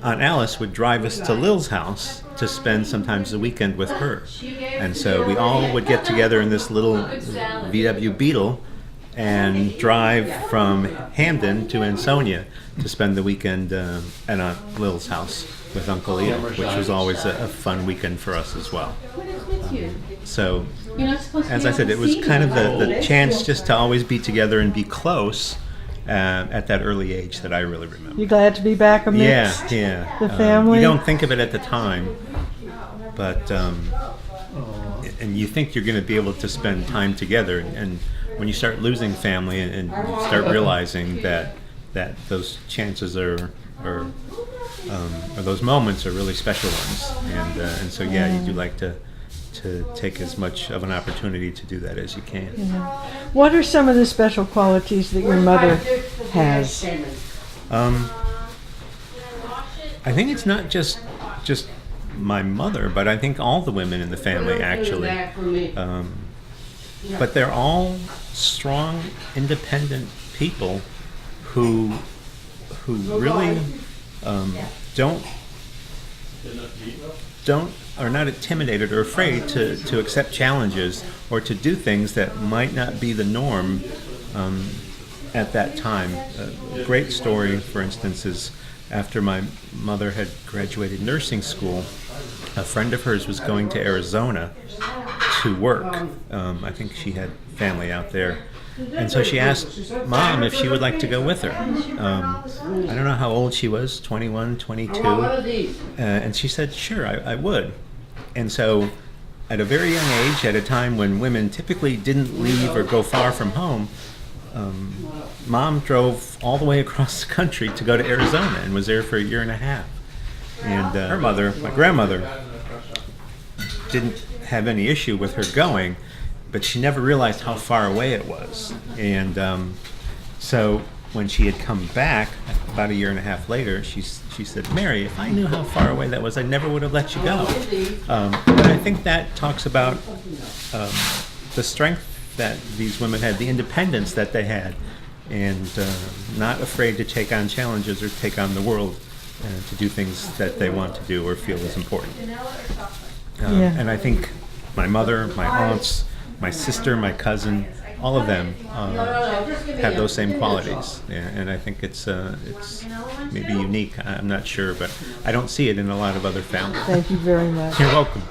Aunt Alice would drive us to Lil's house to spend sometimes the weekend with her. And so we all would get together in this little VW Beetle and drive from Hamden to Ansonia to spend the weekend at Aunt Lil's house with Uncle Leo, which was always a fun weekend for us as well. So, as I said, it was kind of the chance just to always be together and be close at that early age that I really remember.
You glad to be back amidst
the
family?
You don't think of it at the time, but and you think you're going to be able to spend time together, and when you start losing family and you start realizing that those chances or those moments are really special ones, and so you do like to take as much of an opportunity to do that as you can.
What are some of the special qualities that your mother has?
I think it's not just my mother, but I think all the women in the family actually. But they're all strong, independent people who really are not intimidated or afraid to accept challenges or to do things that might not be the norm at that time. A great story, for instance, is after my mother had graduated nursing school, a friend of hers was going to Arizona to work. I think she had family out there. And so she asked Mom if she would like to go with her. I don't know how old she was, 21, 22. And she said, sure, I would. And so at a very young age, at a time when women typically didn't leave or go far from home, Mom drove all the way across the country to go to Arizona and was there for a year and a half. And her mother, my grandmother, didn't have any issue with her going, but she never realized how far away it was. And so when she had come back about a year and a half later, she said, Mary, if I knew how far away that was, I never would have let you go. But I think that talks about the strength that these women had, the independence that they had, and not afraid to take on challenges or take on the world to do things that they want to do or feel is important. And I think my mother, my aunts, my sister, my cousin, all of them have those same qualities, and I think it's maybe unique. I'm not sure, but I don't see it in a lot of other families.
Thank you very much.
You're welcome.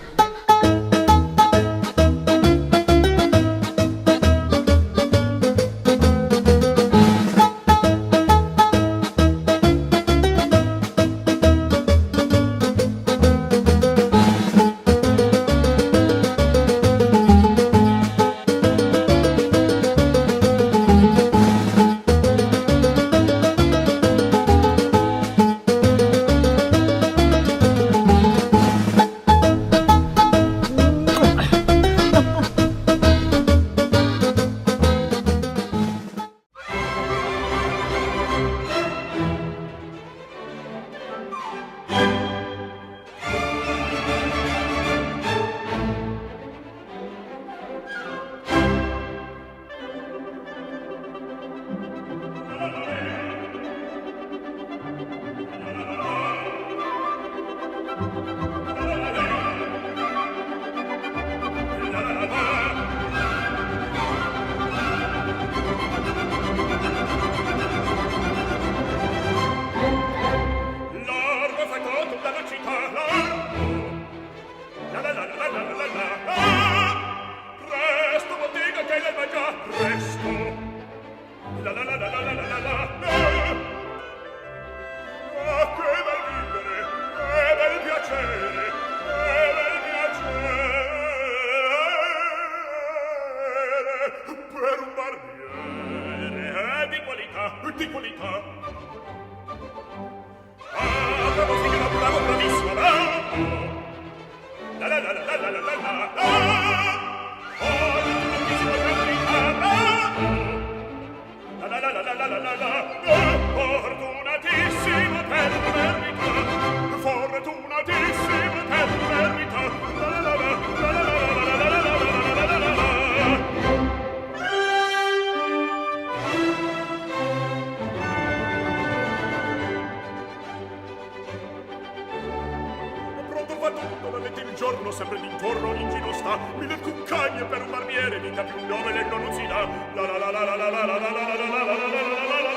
notte il giorno sempre d'intorno in giro sta, mille cuccaglie per un barbiere, vita più nobile non si dà. La la la la la la la la la la la la la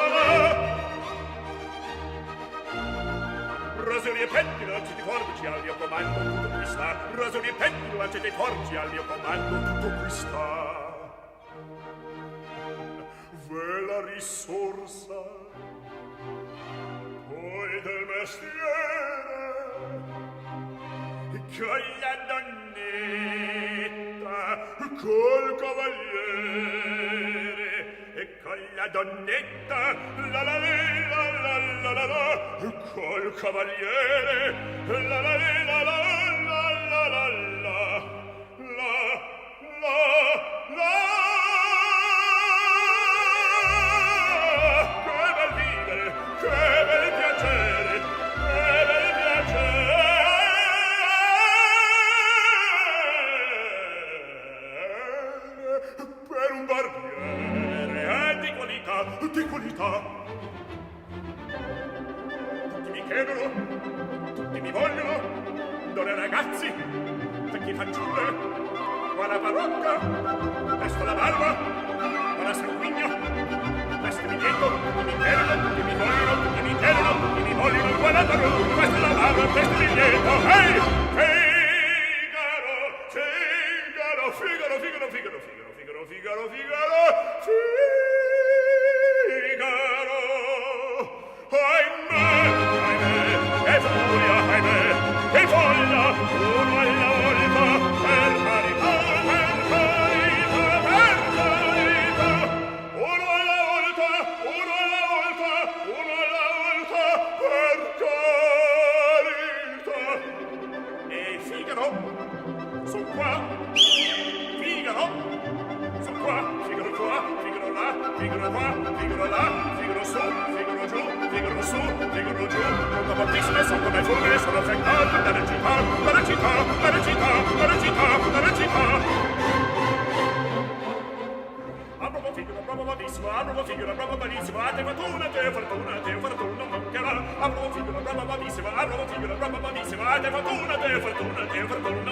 la. Rasoni e pettine, lanceti forbici al mio comando, tutto qui sta. Rasoni e pettine, lanceti forbici al mio comando, tutto qui sta. V'è la risorsa poi del mestiere con la donnetta, col cavaliere e con la donnetta, la la la la la la la, col cavaliere, la la la la la la la la la la la. Che bel vivere, che bel piacere, che bel piacere per un barbiere è di qualità, di qualità. Tutti mi chiedono, tutti mi vogliono, donne e ragazzi, vecchi fanciulle, buona parrucca, presto la barba, buona sanguigna, presto mi dietro, tutti mi chiedono, tutti mi vogliono, tutti mi chiedono, tutti mi vogliono, buona parrucca, presto la barba, presto mi dietro, hey! Figaro, Figaro, Figaro, Figaro, Figaro, Figaro, Figaro, Figaro, Figaro, ahimè, ahimè, e furia, ahimè, e folla, uno alla volta, per carità, per carità, per carità, uno alla volta, uno alla volta, uno alla volta, per carità. E Figaro, son qua, Figaro, son qua, Figaro qua, Figaro là, Figaro qua, Figaro là, Figaro su, Figaro giù, Figaro su, Figaro giù, conto moltissime, son come fulmine, sono affettato dalla città, dalla città, dalla città, dalla città, dalla città. Approvo Figaro, approvo malissimo, approvo Figaro, approvo malissimo, a te fortuna, non mancherà. Approvo Figaro, approvo malissimo, approvo Figaro, approvo malissimo, a te fortuna, non